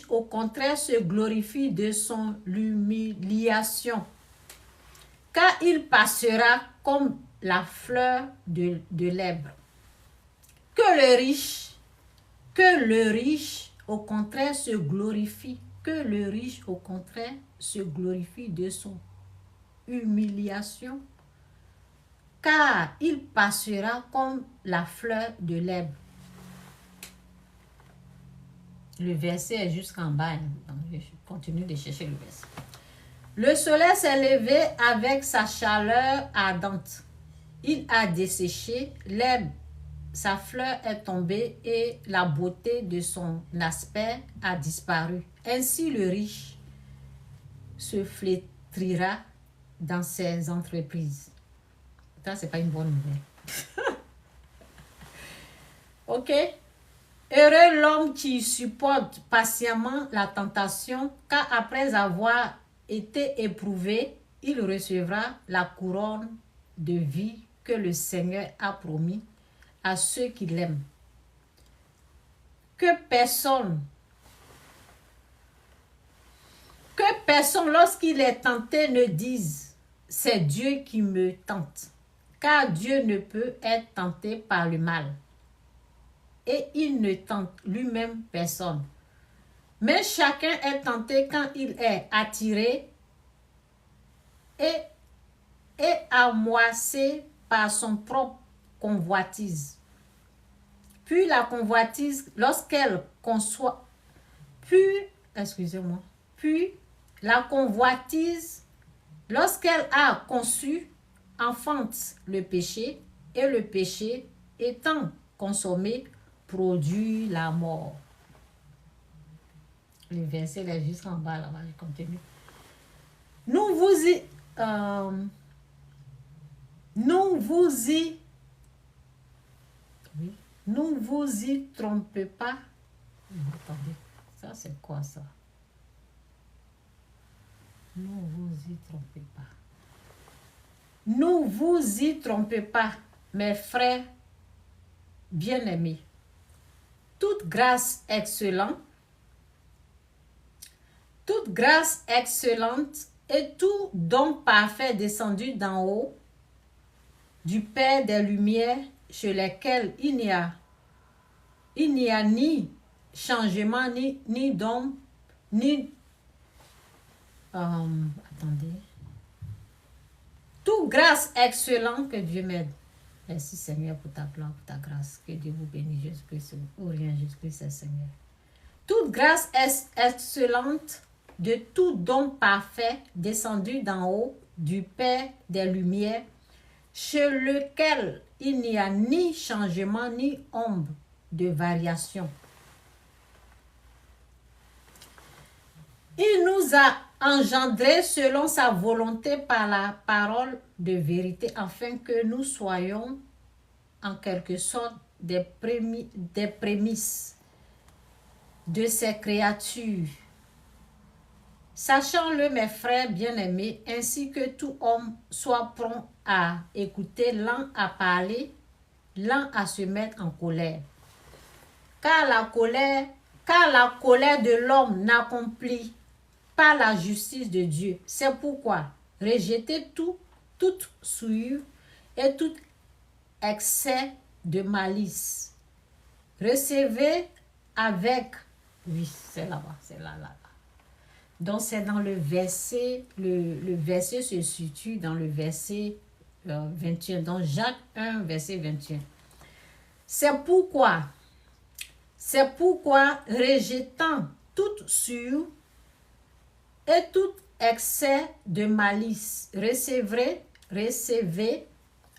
au contraire, se glorifie de son humiliation, car il passera comme la fleur de l'herbe. Que le riche, au contraire, se glorifie. Que le riche, au contraire, se glorifie de son humiliation, car il passera comme la fleur de l'herbe. Le verset est jusqu'en bas. Donc je continue de chercher le verset. Le soleil s'est levé avec sa chaleur ardente. Il a desséché l'herbe. Sa fleur est tombée et la beauté de son aspect a disparu. Ainsi le riche se flétrira dans ses entreprises. Ça, c'est pas une bonne nouvelle. Ok? Heureux l'homme qui supporte patiemment la tentation, car après avoir été éprouvé, il recevra la couronne de vie que le Seigneur a promis à ceux qui l'aiment. Que personne, lorsqu'il est tenté, ne dise « c'est Dieu qui me tente », car Dieu ne peut être tenté par le mal. Et il ne tente lui-même personne. Mais chacun est tenté quand il est attiré et amoissé par son propre convoitise. Puis la convoitise, lorsqu'elle conçoit, puis la convoitise, lorsqu'elle a conçu, enfante le péché, et le péché étant consommé, produit la mort. Le verset est jusqu'en bas là-bas, je continue. Nous vous y trompez pas. Attendez, ça c'est quoi ça? Ne vous y trompez pas. Ne vous y trompez pas, mes frères bien-aimés. Toute grâce excellente et tout don parfait descendu d'en haut, du Père des Lumières, chez lesquels il n'y a ni changement, ni don, ni... attendez. Toute grâce excellente, que Dieu m'aide. Merci Seigneur pour ta gloire, pour ta grâce. Que Dieu vous bénisse, Jésus-Christ, ou rien, Jésus-Christ est Seigneur. Toute grâce excellente de tout don parfait descendu d'en haut du Père des Lumières, chez lequel il n'y a ni changement ni ombre de variation. Il nous a engendrés selon sa volonté par la parole de vérité, afin que nous soyons en quelque sorte des prémices de ces créatures. Sachant-le, mes frères bien-aimés, ainsi que tout homme soit prompt à écouter, lent à parler, lent à se mettre en colère. Car la colère de l'homme n'accomplit pas la justice de Dieu. C'est pourquoi rejetez toute souillure et tout excès de malice. Recevez avec... Oui, c'est là-bas, c'est là. Donc, c'est dans le verset, le verset se situe dans le verset 21, dans Jacques 1, verset 21. C'est pourquoi, rejetant toute souillure et tout excès de malice, recevez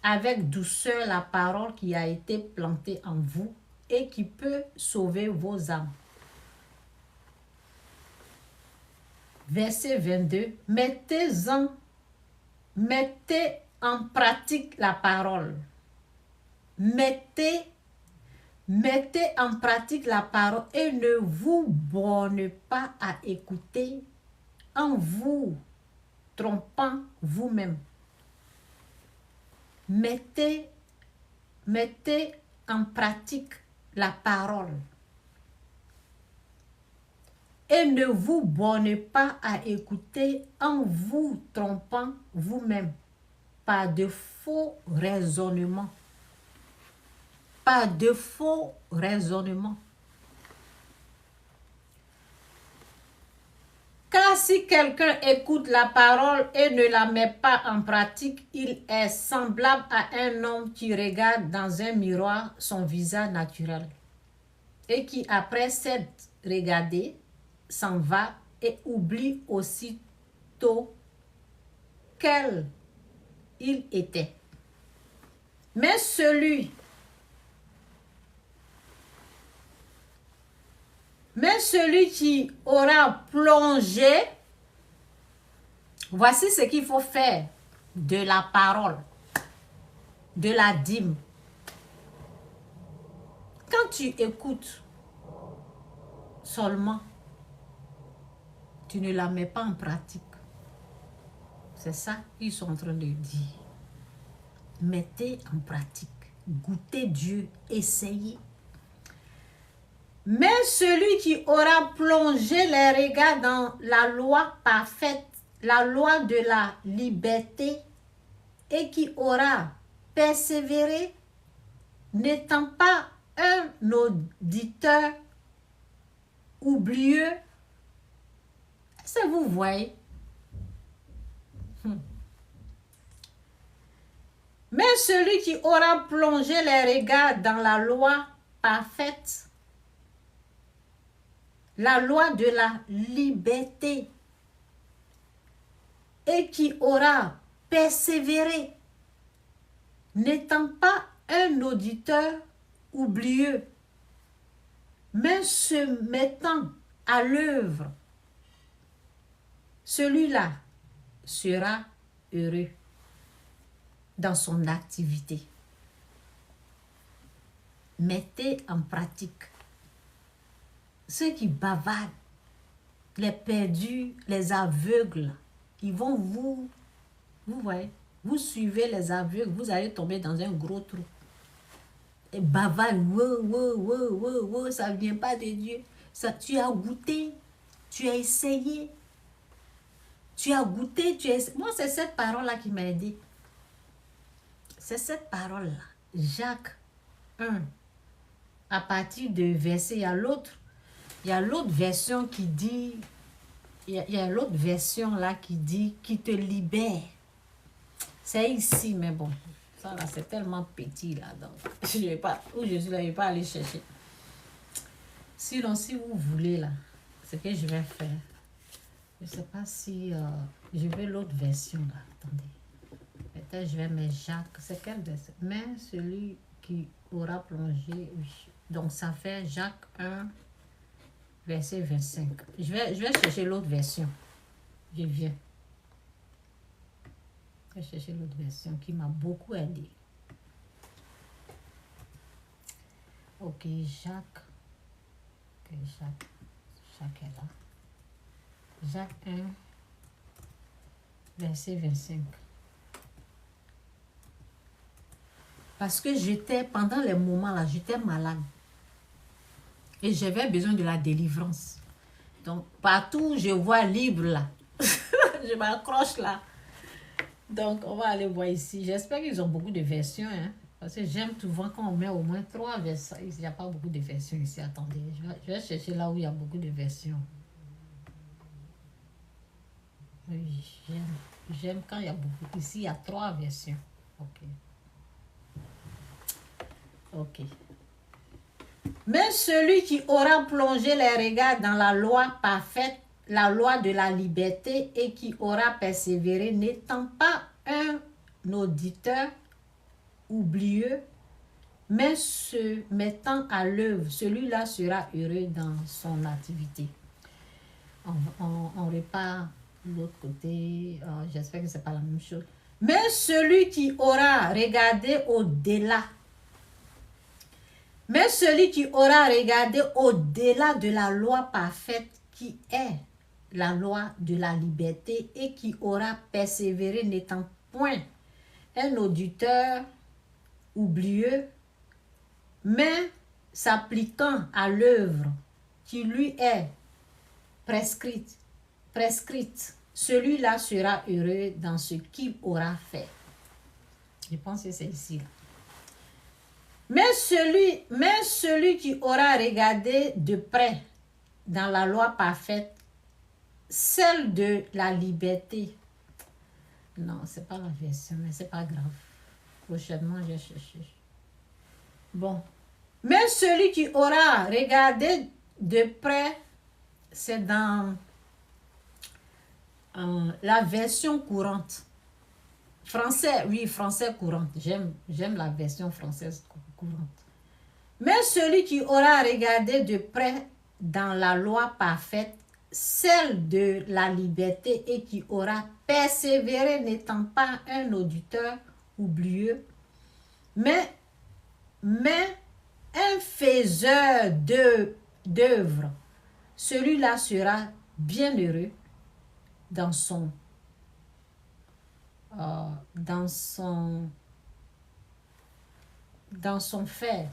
avec douceur la parole qui a été plantée en vous et qui peut sauver vos âmes. Verset 22. Mettez en pratique la parole. Mettez en pratique la parole et ne vous bornez pas à écouter en vous trompant vous-même. Mettez en pratique la parole. Et ne vous bornez pas à écouter en vous trompant vous-même par de faux raisonnements. Par de faux raisonnements. Car si quelqu'un écoute la parole et ne la met pas en pratique, il est semblable à un homme qui regarde dans un miroir son visage naturel et qui, après s'être regardé, s'en va et oublie aussitôt quel il était. Mais celui qui aura plongé, voici ce qu'il faut faire de la parole, de la dîme. Quand tu écoutes seulement, tu ne la mets pas en pratique. C'est ça qu'ils sont en train de dire. Mettez en pratique. Goûtez Dieu. Essayez. Mais celui qui aura plongé les regards dans la loi parfaite, la loi de la liberté, et qui aura persévéré, n'étant pas un auditeur oublieux. Est-ce que vous voyez? Mais celui qui aura plongé les regards dans la loi parfaite, la loi de la liberté, et qui aura persévéré, n'étant pas un auditeur oublieux, mais se mettant à l'œuvre, celui-là sera heureux dans son activité. Mettez en pratique. Ceux qui bavardent, les perdus, les aveugles, ils vont vous voyez, vous suivez les aveugles, vous allez tomber dans un gros trou. Et bavard, ça ne vient pas de Dieu. Ça, tu as goûté, tu as essayé. Tu as goûté, tu as essayé. Moi, c'est cette parole-là qui m'a aidé. C'est cette parole-là. Jacques 1. À partir de verset, il y a l'autre version qui dit, il y a l'autre version là qui dit, qui te libère. C'est ici, mais bon, ça là, c'est tellement petit là. Donc, je ne vais pas, où je suis là, je ne vais pas aller chercher. Sinon, si vous voulez là, ce que je vais faire, je ne sais pas si je vais l'autre version là. Attendez. Peut-être je vais mettre Jacques. C'est quelle version? Mais celui qui aura plongé, oui. Donc, ça fait Jacques 1, verset 25. Je vais chercher l'autre version. Je viens. Je vais chercher l'autre version qui m'a beaucoup aidé. Ok, Jacques. Ok, Jacques est là. Jacques 1, verset 25. Parce que pendant les moments là, j'étais malade. Et j'avais besoin de la délivrance. Donc, partout où je vois libre là, je m'accroche là. Donc, on va aller voir ici. J'espère qu'ils ont beaucoup de versions. Hein, parce que j'aime souvent quand on met au moins 3 versions. Il n'y a pas beaucoup de versions ici. Attendez, je vais chercher là où il y a beaucoup de versions. Oui, j'aime quand il y a beaucoup. Ici, il y a 3 versions. Ok. Ok. Mais celui qui aura plongé les regards dans la loi parfaite, la loi de la liberté, et qui aura persévéré, n'étant pas un auditeur oublieux, mais se mettant à l'œuvre, celui-là sera heureux dans son activité. On repart de l'autre côté. J'espère que ce n'est pas la même chose. Mais celui qui aura regardé au-delà, mais celui qui aura regardé au-delà de la loi parfaite qui est la loi de la liberté et qui aura persévéré n'étant point un auditeur oublieux, mais s'appliquant à l'œuvre qui lui est prescrite, celui-là sera heureux dans ce qu'il aura fait. Je pense que c'est ici. Là. Mais celui qui aura regardé de près dans la loi parfaite, celle de la liberté. Non, c'est pas la version, mais c'est pas grave. Prochainement, je vais chercher. Bon. Mais celui qui aura regardé de près, c'est dans la version courante. Français, oui, français courante. J'aime la version française courante. Mais celui qui aura regardé de près dans la loi parfaite, celle de la liberté, et qui aura persévéré n'étant pas un auditeur oublieux, mais un faiseur d'œuvres, celui-là sera bien heureux dans son faire.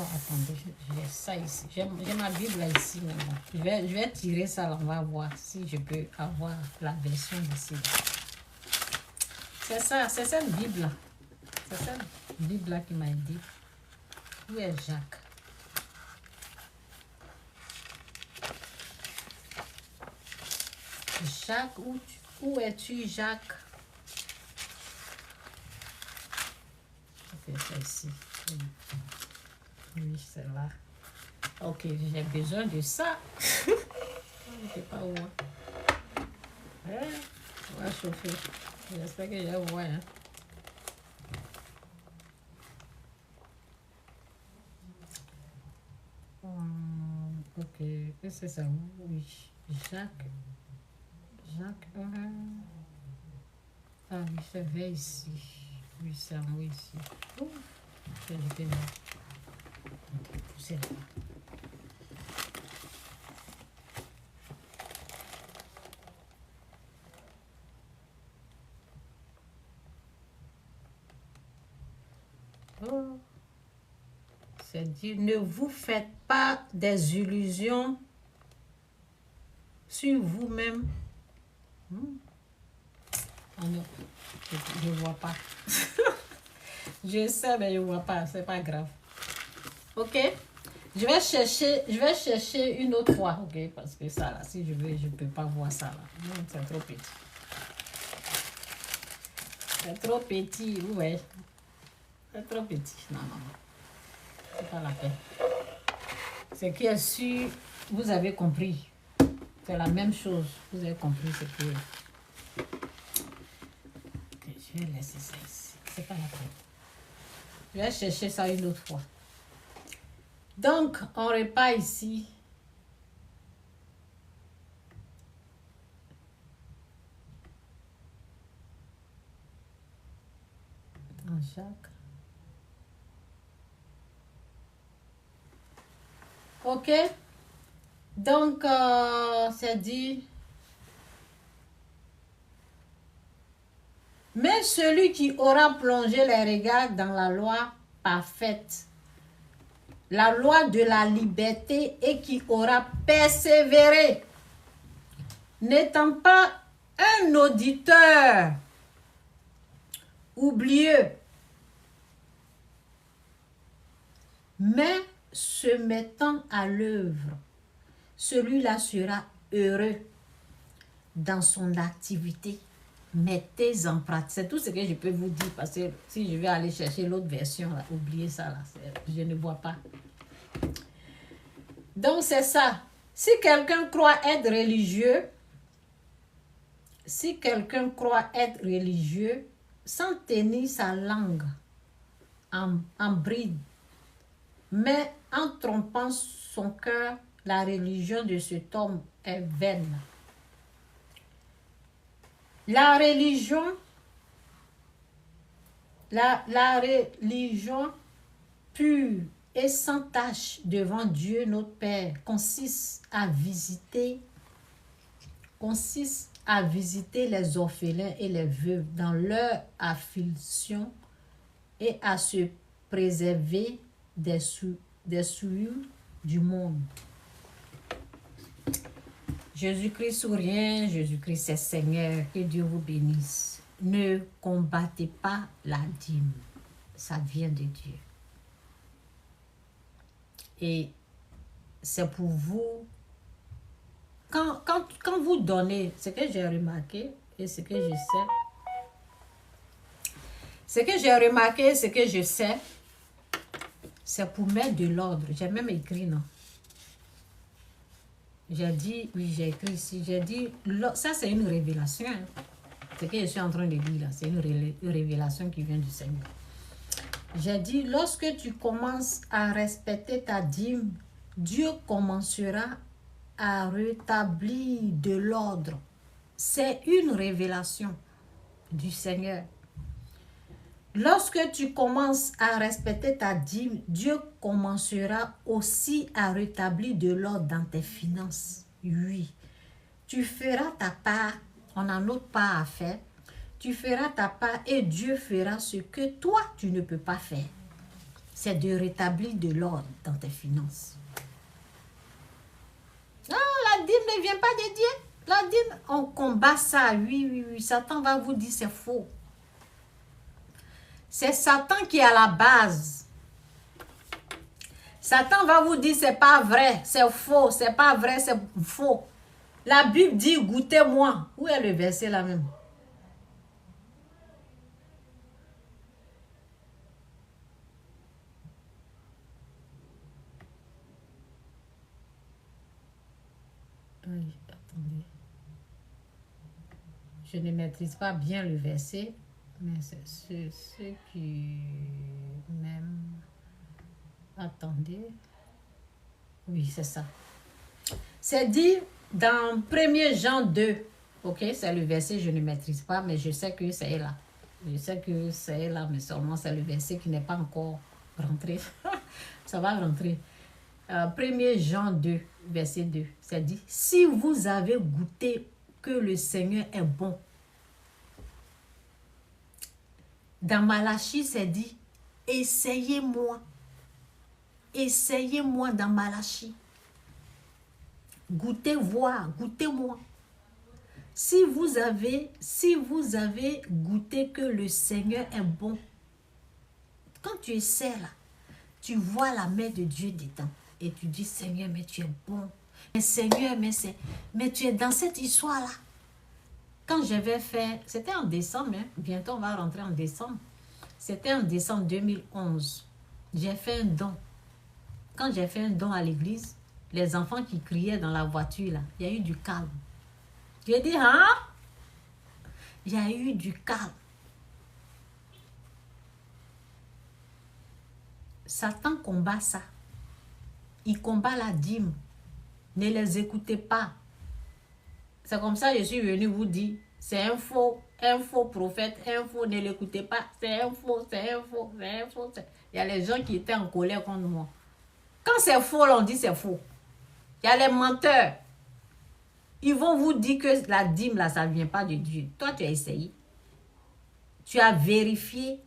Attendez, j'ai ça ici. J'ai ma Bible là ici. Je vais tirer ça là, on va voir si je peux avoir la version ici. C'est ça, c'est cette Bible là. C'est cette Bible là qui m'a dit. Où est Jacques? Jacques, où es-tu, Jacques? Ok, c'est ici. Oui, c'est là. Ok, j'ai besoin de ça. Je ne sais pas où. On va chauffer. J'espère que je vois. Hein. Ok, qu'est-ce que c'est ça? Oui, Jacques. Ah oui, c'est vers ici. Oui, c'est en haut ici. Oh, je vais pousser là. Oh. C'est dit, ne vous faites pas des illusions sur vous-même. Oh non, je ne vois pas. Je sais, mais je ne vois pas. C'est pas grave. Ok? Je vais chercher une autre fois. Ok? Parce que ça, là, si je veux, je ne peux pas voir ça, là. Non, c'est trop petit. C'est trop petit, ouais. C'est trop petit. Non. C'est pas la peine. Ce qui est sûr, vous avez compris. C'est la même chose. Vous avez compris ce que... Okay, je vais laisser ça ici. C'est pas la peine. Je vais chercher ça une autre fois. Donc, on repart ici. En Jacques. Ok. Donc, c'est dit, mais celui qui aura plongé les regards dans la loi parfaite, la loi de la liberté, et qui aura persévéré, n'étant pas un auditeur oublieux, mais se mettant à l'œuvre, celui-là sera heureux dans son activité. Mettez en pratique. C'est tout ce que je peux vous dire, parce que si je vais aller chercher l'autre version, là, oubliez ça, là, je ne vois pas. Donc c'est ça. Si quelqu'un croit être religieux, sans tenir sa langue en bride, mais en trompant son cœur, la religion de cet homme est vaine. La religion pure et sans tache devant Dieu notre Père consiste à visiter les orphelins et les veuves dans leur affliction et à se préserver des souillures du monde. Jésus-Christ ou rien, Jésus-Christ est Seigneur, que Dieu vous bénisse. Ne combattez pas la dîme, ça vient de Dieu. Et c'est pour vous, quand vous donnez, ce que j'ai remarqué et ce que je sais, c'est pour mettre de l'ordre. J'ai même écrit, non? J'ai dit, oui, j'ai écrit ici, j'ai dit, ça c'est une révélation. Hein. Ce que je suis en train de dire là, c'est une révélation qui vient du Seigneur. J'ai dit, lorsque tu commences à respecter ta dîme, Dieu commencera à rétablir de l'ordre. C'est une révélation du Seigneur. Lorsque tu commences à respecter ta dîme, Dieu commencera aussi à rétablir de l'ordre dans tes finances. Oui. Tu feras ta part, on a notre part à faire. Tu feras ta part et Dieu fera ce que toi, tu ne peux pas faire. C'est de rétablir de l'ordre dans tes finances. Ah, la dîme ne vient pas de Dieu. La dîme, on combat ça. Oui. Satan va vous dire c'est faux. C'est Satan qui est à la base. Satan va vous dire c'est pas vrai, c'est faux, c'est pas vrai, c'est faux. La Bible dit goûtez-moi. Où est le verset là même? Oui, attendez. Je ne maîtrise pas bien le verset, mais c'est ce qui même... Attendez. Oui, c'est ça. C'est dit dans 1 Jean 2. Ok, c'est le verset, je ne maîtrise pas, mais je sais que c'est là. Je sais que c'est là, mais seulement c'est le verset qui n'est pas encore rentré. Ça va rentrer. 1 Jean 2, verset 2. C'est dit, si vous avez goûté que le Seigneur est bon. Dans Malachie, c'est dit, essayez-moi. Essayez-moi dans Malachie. Goûtez, voir, goûtez-moi. Si vous avez goûté que le Seigneur est bon, quand tu essaies là, tu vois la main de Dieu dedans. Et tu dis, Seigneur, mais tu es bon. Mais Seigneur, mais tu es dans cette histoire-là. Quand j'avais fait, c'était en décembre, hein, bientôt on va rentrer en décembre. C'était en décembre 2011. J'ai fait un don. Quand j'ai fait un don à l'église, les enfants qui criaient dans la voiture, là, il y a eu du calme. J'ai dit, hein? Il y a eu du calme. Satan combat ça. Il combat la dîme. Ne les écoutez pas. C'est comme ça que je suis venue vous dire, c'est un faux prophète, un faux, ne l'écoutez pas, c'est un faux. Il y a les gens qui étaient en colère contre moi. Quand c'est faux, on dit c'est faux. Il y a les menteurs. Ils vont vous dire que la dîme, là, ça ne vient pas de Dieu. Toi, tu as essayé. Tu as vérifié.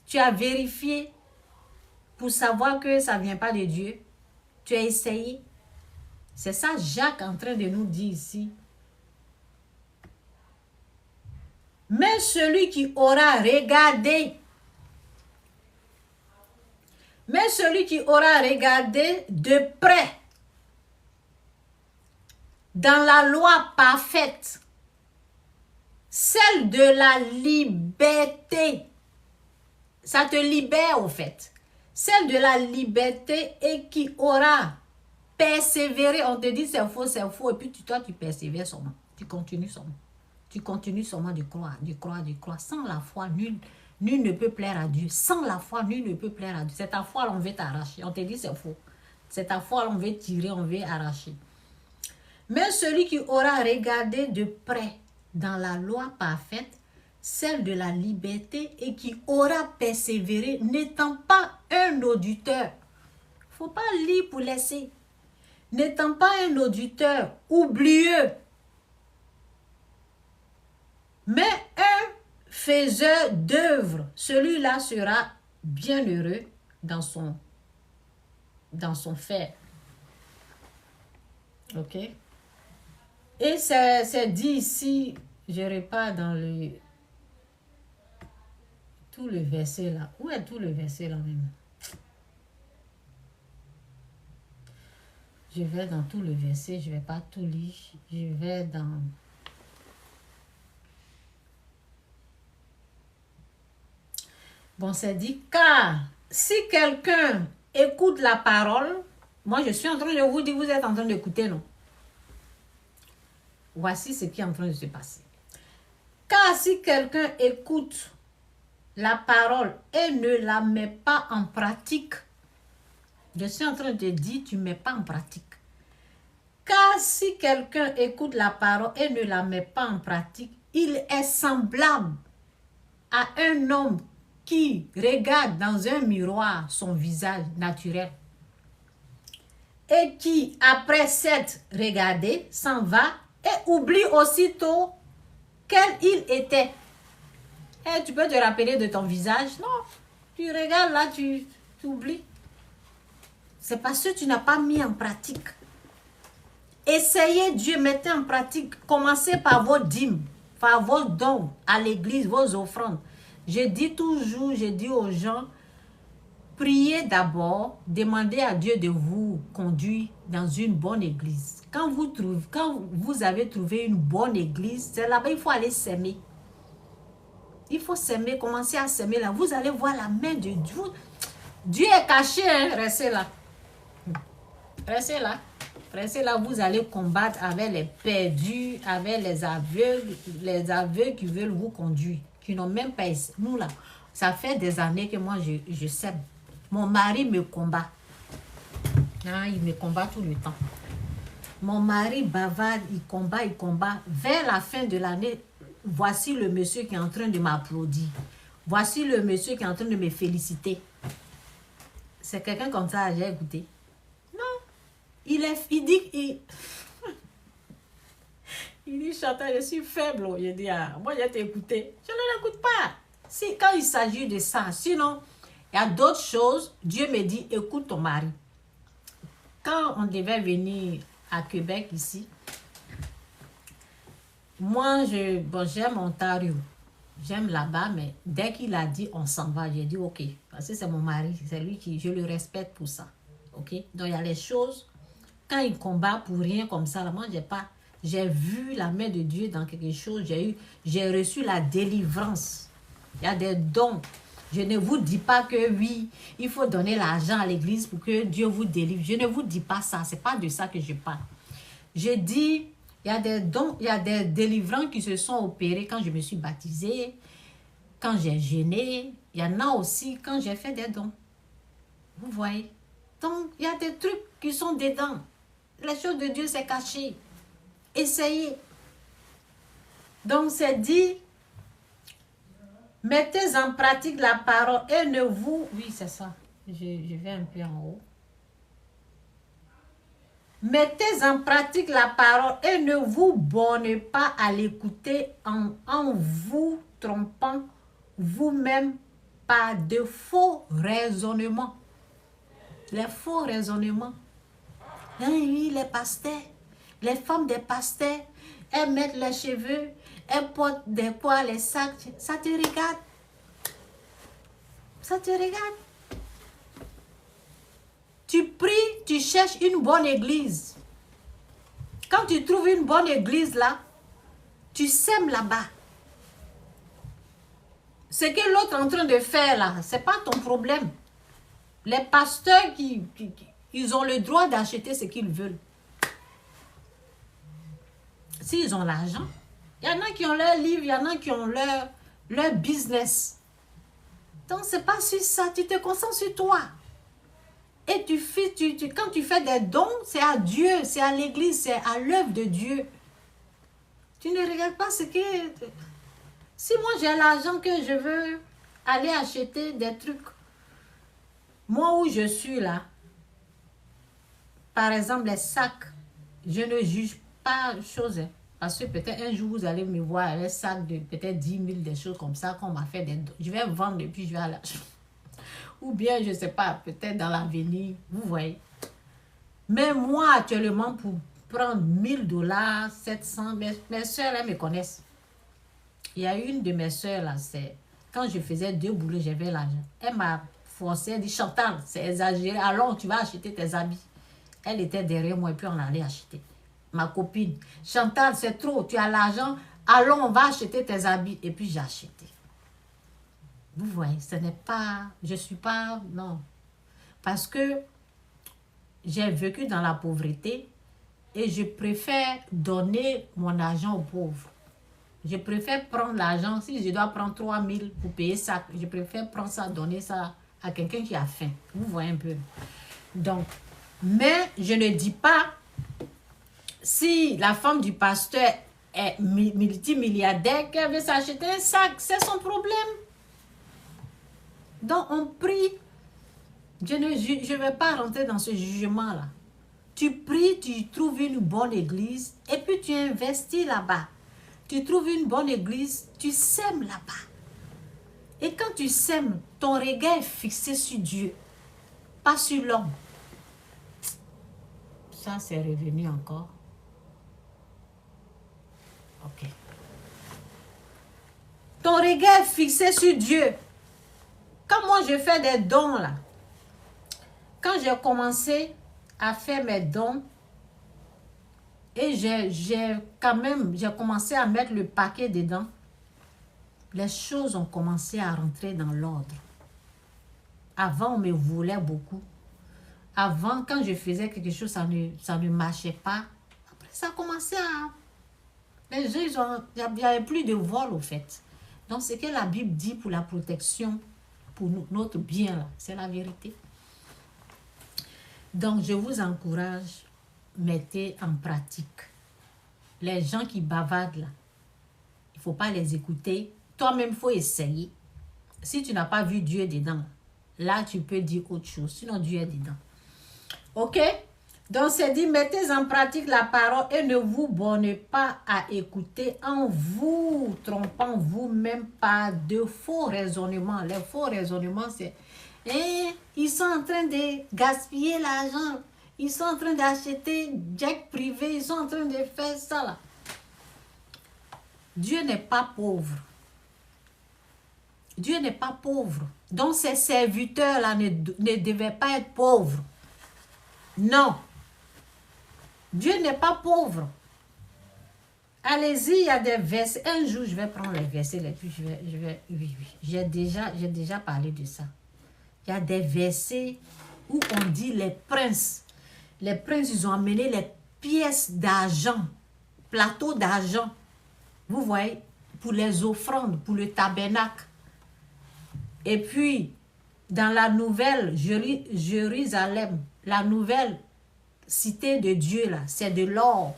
Tu as vérifié pour savoir que ça ne vient pas de Dieu. Tu as essayé. C'est ça Jacques est en train de nous dire ici. Mais celui qui aura regardé, de près dans la loi parfaite, celle de la liberté, ça te libère au fait, celle de la liberté et qui aura persévéré, on te dit c'est faux, et puis toi tu persévères seulement, tu continues seulement. Tu continues seulement de croire, de croire, de croire. Sans la foi, nul ne peut plaire à Dieu. Sans la foi, nul ne peut plaire à Dieu. C'est ta foi, on veut t'arracher. On te dit c'est faux. C'est ta foi, on veut tirer, on veut arracher. Mais celui qui aura regardé de près dans la loi parfaite, celle de la liberté, et qui aura persévéré, n'étant pas un auditeur. Il ne faut pas lire pour laisser. N'étant pas un auditeur oublieux, mais un faiseur d'œuvres, celui-là sera bien heureux dans son faire. Ok? Et c'est dit ici, je n'irai pas dans tout le verset là. Où est tout le verset là même? Je vais dans tout le verset, je ne vais pas tout lire. Je vais dans... Bon, c'est dit, car si quelqu'un écoute la parole, moi je suis en train de vous dire, vous êtes en train d'écouter, non? Voici ce qui est en train de se passer. Car si quelqu'un écoute la parole et ne la met pas en pratique, je suis en train de dire, tu ne mets pas en pratique. Car si quelqu'un écoute la parole et ne la met pas en pratique, il est semblable à un homme qui regarde dans un miroir son visage naturel et qui, après s'être regardé, s'en va et oublie aussitôt quel il était. Et tu peux te rappeler de ton visage? Non. Tu regardes là, tu oublies. C'est parce que tu n'as pas mis en pratique. Essayez Dieu, mettez en pratique. Commencez par vos dîmes, par vos dons à l'église, vos offrandes. Je dis aux gens, priez d'abord, demandez à Dieu de vous conduire dans une bonne église. Quand vous avez trouvé une bonne église, c'est là-bas il faut aller s'aimer. Il faut s'aimer, commencer à s'aimer là. Vous allez voir la main de Dieu. Dieu est caché, hein? Restez là. Restez là. Restez là, vous allez combattre avec les perdus, avec les aveugles qui veulent vous conduire, qui n'ont même pas... Nous là, ça fait des années que moi je sème. Mon mari me combat. Ah, il me combat tout le temps. Mon mari bavarde, il combat. Vers la fin de l'année, voici le monsieur qui est en train de m'applaudir. Voici le monsieur qui est en train de me féliciter. C'est quelqu'un comme ça, j'ai écouté. Il dit, Chantal, je suis faible. Il dit, ah, moi, je t'ai écouté. Je ne l'écoute pas. Si, quand il s'agit de ça, sinon, il y a d'autres choses. Dieu me dit, écoute ton mari. Quand on devait venir à Québec, ici, moi, j'aime Ontario. J'aime là-bas, mais dès qu'il a dit, on s'en va, j'ai dit, ok. Parce que c'est mon mari, c'est lui qui, je le respecte pour ça. Ok? Donc, il y a les choses... Quand il combat pour rien comme ça, là, moi, j'ai vu la main de Dieu dans quelque chose. J'ai reçu la délivrance. Il y a des dons. Je ne vous dis pas que oui, il faut donner l'argent à l'église pour que Dieu vous délivre. Je ne vous dis pas ça. Ce n'est pas de ça que je parle. Je dis, il y a des dons, il y a des délivrances qui se sont opérées quand je me suis baptisée, quand j'ai jeûné. Il y en a aussi quand j'ai fait des dons. Vous voyez? Donc, il y a des trucs qui sont dedans. Les choses de Dieu, c'est caché. Essayez. Donc, c'est dit, mettez en pratique la parole et ne vous... Oui, c'est ça. Je vais un peu en haut. Mettez en pratique la parole et ne vous bornez pas à l'écouter en vous trompant vous-même par de faux raisonnements. Les faux raisonnements. Hein, oui, les pasteurs, les femmes des pasteurs, elles mettent les cheveux, elles portent des poids, les sacs. Ça te regarde. Ça te regarde. Tu pries, tu cherches une bonne église. Quand tu trouves une bonne église là, tu sèmes là-bas. Ce que l'autre est en train de faire là, ce n'est pas ton problème. Les pasteurs, ils ont le droit d'acheter ce qu'ils veulent. S'ils ont l'argent, il y en a qui ont leur livre, il y en a qui ont leur business. Donc, ce n'est pas sur ça, tu te concentres sur toi. Et quand tu fais des dons, c'est à Dieu, c'est à l'église, c'est à l'œuvre de Dieu. Tu ne regardes pas ce que... Si moi j'ai l'argent que je veux aller acheter des trucs, moi où je suis là, par exemple les sacs, je ne juge pas chose. Parce que peut-être un jour vous allez me voir avec un sac de peut-être 10 000, des choses comme ça qu'on m'a fait des dons. Je vais vendre et puis je vais aller acheter. Ou bien, je ne sais pas, peut-être dans l'avenir, vous voyez. Mais moi, actuellement, pour prendre 1000 $, 700, mes soeurs, elles me connaissent. Il y a une de mes soeurs, là, c'est quand je faisais 2 boulots, j'avais l'argent. Elle m'a forcé, elle dit, Chantal, c'est exagéré, alors tu vas acheter tes habits. Elle était derrière moi et puis on allait acheter. Ma copine, Chantal, c'est trop, tu as l'argent, allons, on va acheter tes habits. Et puis j'ai acheté. Vous voyez, ce n'est pas, je ne suis pas, non. Parce que j'ai vécu dans la pauvreté et je préfère donner mon argent aux pauvres. Je préfère prendre l'argent, si je dois prendre 3 000 pour payer ça, je préfère prendre ça, donner ça à quelqu'un qui a faim. Vous voyez un peu. Donc, mais je ne dis pas, si la femme du pasteur est multimilliardaire, qu'elle veut s'acheter un sac, c'est son problème. Donc, on prie. Je ne vais pas rentrer dans ce jugement-là. Tu pries, tu trouves une bonne église et puis tu investis là-bas. Tu trouves une bonne église, tu sèmes là-bas. Et quand tu sèmes, ton regard est fixé sur Dieu, pas sur l'homme. Ça, c'est revenu encore. Ok. Ton regard est fixé sur Dieu. Quand moi je fais des dons là, quand j'ai commencé à faire mes dons, et j'ai commencé à mettre le paquet dedans, les choses ont commencé à rentrer dans l'ordre. Avant, on me volait beaucoup. Avant, quand je faisais quelque chose, ça ne marchait pas. Après, ça a commencé à... Les gens, il n'y avait plus de vol, au fait. Donc, ce que la Bible dit pour la protection, pour notre bien, c'est la vérité. Donc, je vous encourage, mettez en pratique. Les gens qui bavardent là, il ne faut pas les écouter. Toi-même, il faut essayer. Si tu n'as pas vu Dieu dedans, là, tu peux dire autre chose. Sinon, Dieu est dedans. Ok? Donc, c'est dit, mettez en pratique la parole et ne vous bornez pas à écouter en vous trompant vous-même par de faux raisonnements. Les faux raisonnements, c'est... ils sont en train de gaspiller l'argent. Ils sont en train d'acheter jet privé. Ils sont en train de faire ça là. Dieu n'est pas pauvre. Dieu n'est pas pauvre. Donc, ces serviteurs-là ne devaient pas être pauvres. Non. Dieu n'est pas pauvre. Allez-y, il y a des versets. Un jour, je vais prendre les versets et puis oui. J'ai déjà parlé de ça. Il y a des versets où on dit les princes. Les princes, ils ont amené les pièces d'argent, plateaux d'argent. Vous voyez, pour les offrandes, pour le tabernacle. Et puis, dans la nouvelle Jérusalem, la nouvelle cité de Dieu, là, c'est de l'or.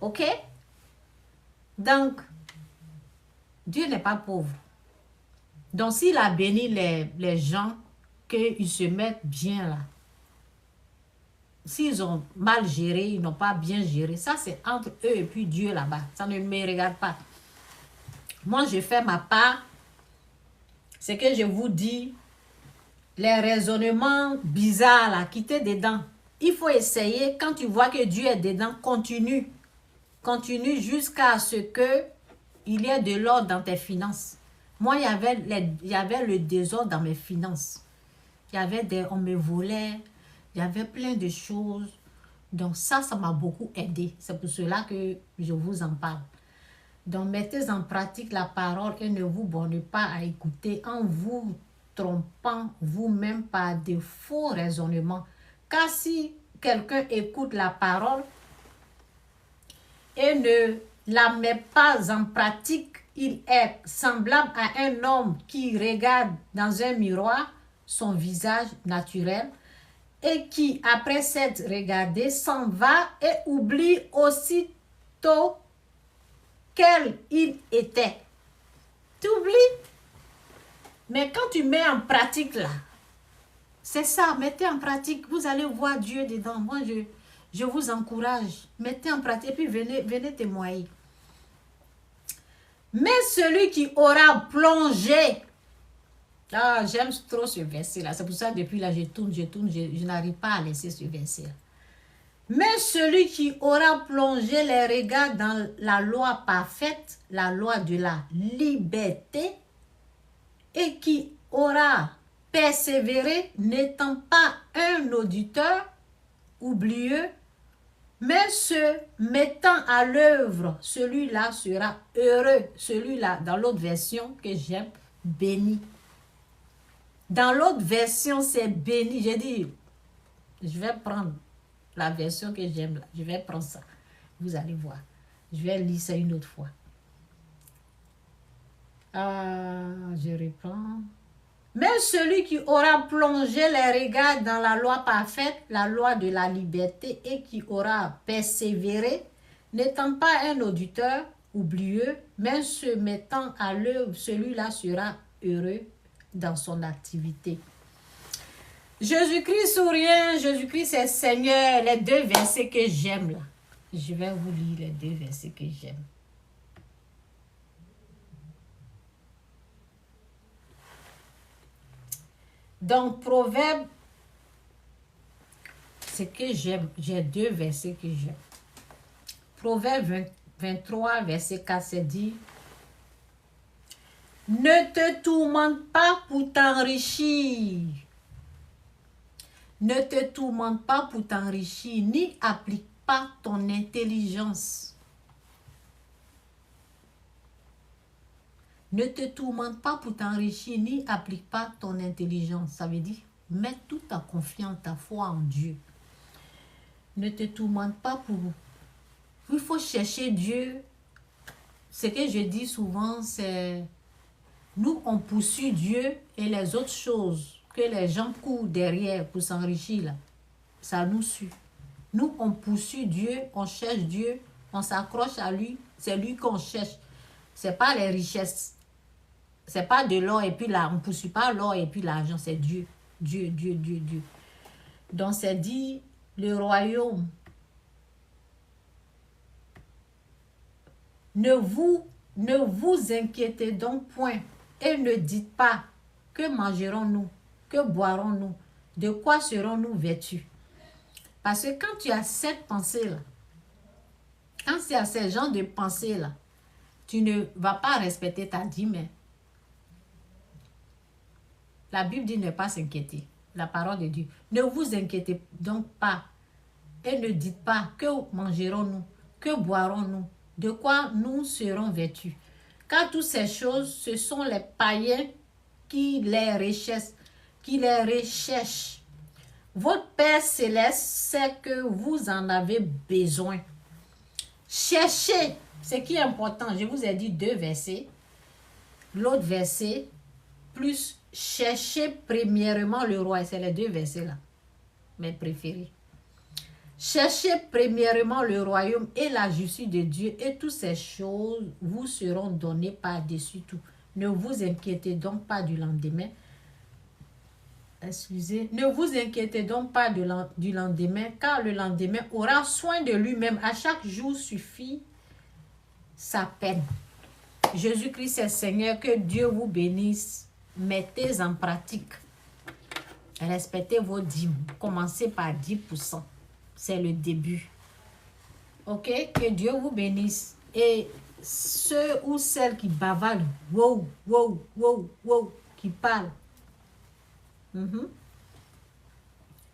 Ok? Donc, Dieu n'est pas pauvre. Donc, s'il a béni les gens, qu'ils se mettent bien là, s'ils ont mal géré, ils n'ont pas bien géré, ça c'est entre eux et puis Dieu là-bas. Ça ne me regarde pas. Moi, je fais ma part. C'est que je vous dis, les raisonnements bizarres là, quittez dedans. Il faut essayer, quand tu vois que Dieu est dedans, continue. Continue jusqu'à ce que il y ait de l'ordre dans tes finances. Moi, il y avait le désordre dans mes finances. On me volait, il y avait plein de choses. Donc ça m'a beaucoup aidé. C'est pour cela que je vous en parle. Donc mettez en pratique la parole et ne vous bornez pas à écouter en vous trompant vous-même par de faux raisonnements. Car si quelqu'un écoute la parole et ne la met pas en pratique, il est semblable à un homme qui regarde dans un miroir son visage naturel et qui, après s'être regardé, s'en va et oublie aussitôt quel il était. Tu oublies. Mais quand tu mets en pratique là, c'est ça, mettez en pratique, vous allez voir Dieu dedans. Moi, je vous encourage, mettez en pratique et puis venez témoigner. Mais celui qui aura plongé, j'aime trop ce verset là, c'est pour ça que depuis là je tourne, je n'arrive pas à laisser ce verset là. Mais celui qui aura plongé les regards dans la loi parfaite, la loi de la liberté, et qui aura persévéré, n'étant pas un auditeur oublieux, mais se mettant à l'œuvre, celui-là sera heureux. Celui-là, dans l'autre version que j'aime, béni. Dans l'autre version, c'est béni. J'ai dit, je vais prendre la version que j'aime là. Je vais prendre ça. Vous allez voir. Je vais lire ça une autre fois. Je reprends. Mais celui qui aura plongé les regards dans la loi parfaite, la loi de la liberté, et qui aura persévéré, n'étant pas un auditeur oublieux, mais se mettant à l'œuvre, celui-là sera heureux dans son activité. Jésus-Christ ou rien, Jésus-Christ c'est Seigneur, les deux versets que j'aime là. Je vais vous lire les deux versets que j'aime. Donc, Proverbe, c'est que j'aime. J'ai deux versets que j'aime. Proverbe 23, verset 4, c'est dit, ne te tourmente pas pour t'enrichir. Ne te tourmente pas pour t'enrichir, ni applique pas ton intelligence. Ne te tourmente pas pour t'enrichir, ni applique pas ton intelligence. Ça veut dire, mets toute ta confiance, ta foi en Dieu. Ne te tourmente pas pour... Il faut chercher Dieu. Ce que je dis souvent, c'est... Nous, on poursuit Dieu et les autres choses que les gens courent derrière pour s'enrichir, là, ça nous suit. Nous, on poursuit Dieu, on cherche Dieu, on s'accroche à lui. C'est lui qu'on cherche. Ce n'est pas les richesses. Ce n'est pas de l'or et puis là, on ne poursuit pas l'or et puis l'argent, c'est Dieu. Dieu, Dieu, Dieu, Dieu. Donc, c'est dit, le royaume. Ne vous inquiétez donc point et ne dites pas, que mangerons-nous, que boirons-nous, de quoi serons-nous vêtus? Parce que quand tu as cette pensée-là, quand tu as ce genre de pensée-là, tu ne vas pas respecter ta dîme. La Bible dit ne pas s'inquiéter. La parole de Dieu. Ne vous inquiétez donc pas et ne dites pas que mangerons-nous, que boirons-nous, de quoi nous serons vêtus. Car toutes ces choses, ce sont les païens qui les recherchent. Votre Père Céleste sait que vous en avez besoin. Cherchez, ce qui est important, je vous ai dit deux versets. L'autre verset, plus cherchez premièrement le roi. C'est les deux versets là, mes préférés. Cherchez premièrement le royaume et la justice de Dieu et toutes ces choses vous seront données par-dessus tout. Ne vous inquiétez donc pas du lendemain, Excusez. Ne vous inquiétez donc pas du lendemain, car le lendemain aura soin de lui-même. À chaque jour suffit sa peine. Jésus-Christ est Seigneur, que Dieu vous bénisse. Mettez en pratique. Respectez vos dîmes. Commencez par 10%. C'est le début. Ok? Que Dieu vous bénisse. Et ceux ou celles qui bavardent, wow, wow, wow, wow, qui parlent,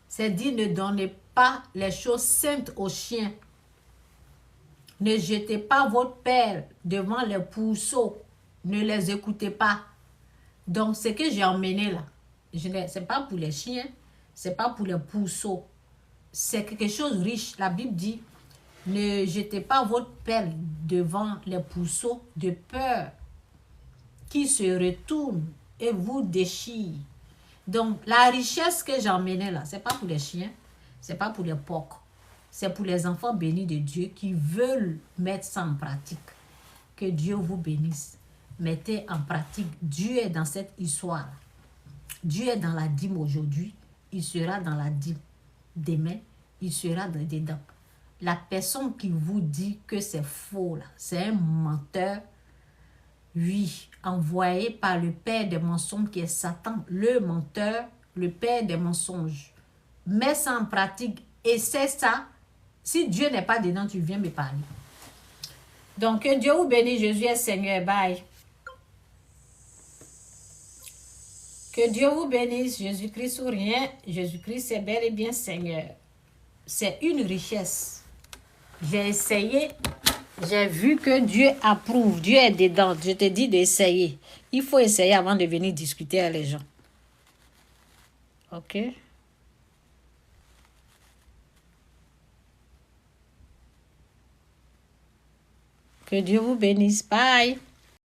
c'est dit, ne donnez pas les choses saintes aux chiens. Ne jetez pas votre père devant les pourceaux. Ne les écoutez pas. Donc, ce que j'ai emmené là, ce n'est pas pour les chiens, ce n'est pas pour les pourceaux. C'est quelque chose de riche. La Bible dit, ne jetez pas votre pelle devant les pourceaux de peur qui se retournent et vous déchirent. Donc, la richesse que j'ai emmenée là, ce n'est pas pour les chiens, ce n'est pas pour les porcs. C'est pour les enfants bénis de Dieu qui veulent mettre ça en pratique. Que Dieu vous bénisse. Mettez en pratique. Dieu est dans cette histoire. Dieu est dans la dîme aujourd'hui. Il sera dans la dîme demain. Il sera dedans. La personne qui vous dit que c'est faux, là, c'est un menteur. Oui, envoyé par le père des mensonges qui est Satan. Le menteur, le père des mensonges. Mets ça en pratique. Essaie ça. Si Dieu n'est pas dedans, tu viens me parler. Donc, que Dieu vous bénisse. Jésus est Seigneur. Bye. Que Dieu vous bénisse. Jésus-Christ ou rien. Jésus-Christ est bel et bien Seigneur. C'est une richesse. J'ai essayé. J'ai vu que Dieu approuve. Dieu est dedans. Je te dis d'essayer. Il faut essayer avant de venir discuter avec les gens. Ok? Que Dieu vous bénisse. Bye.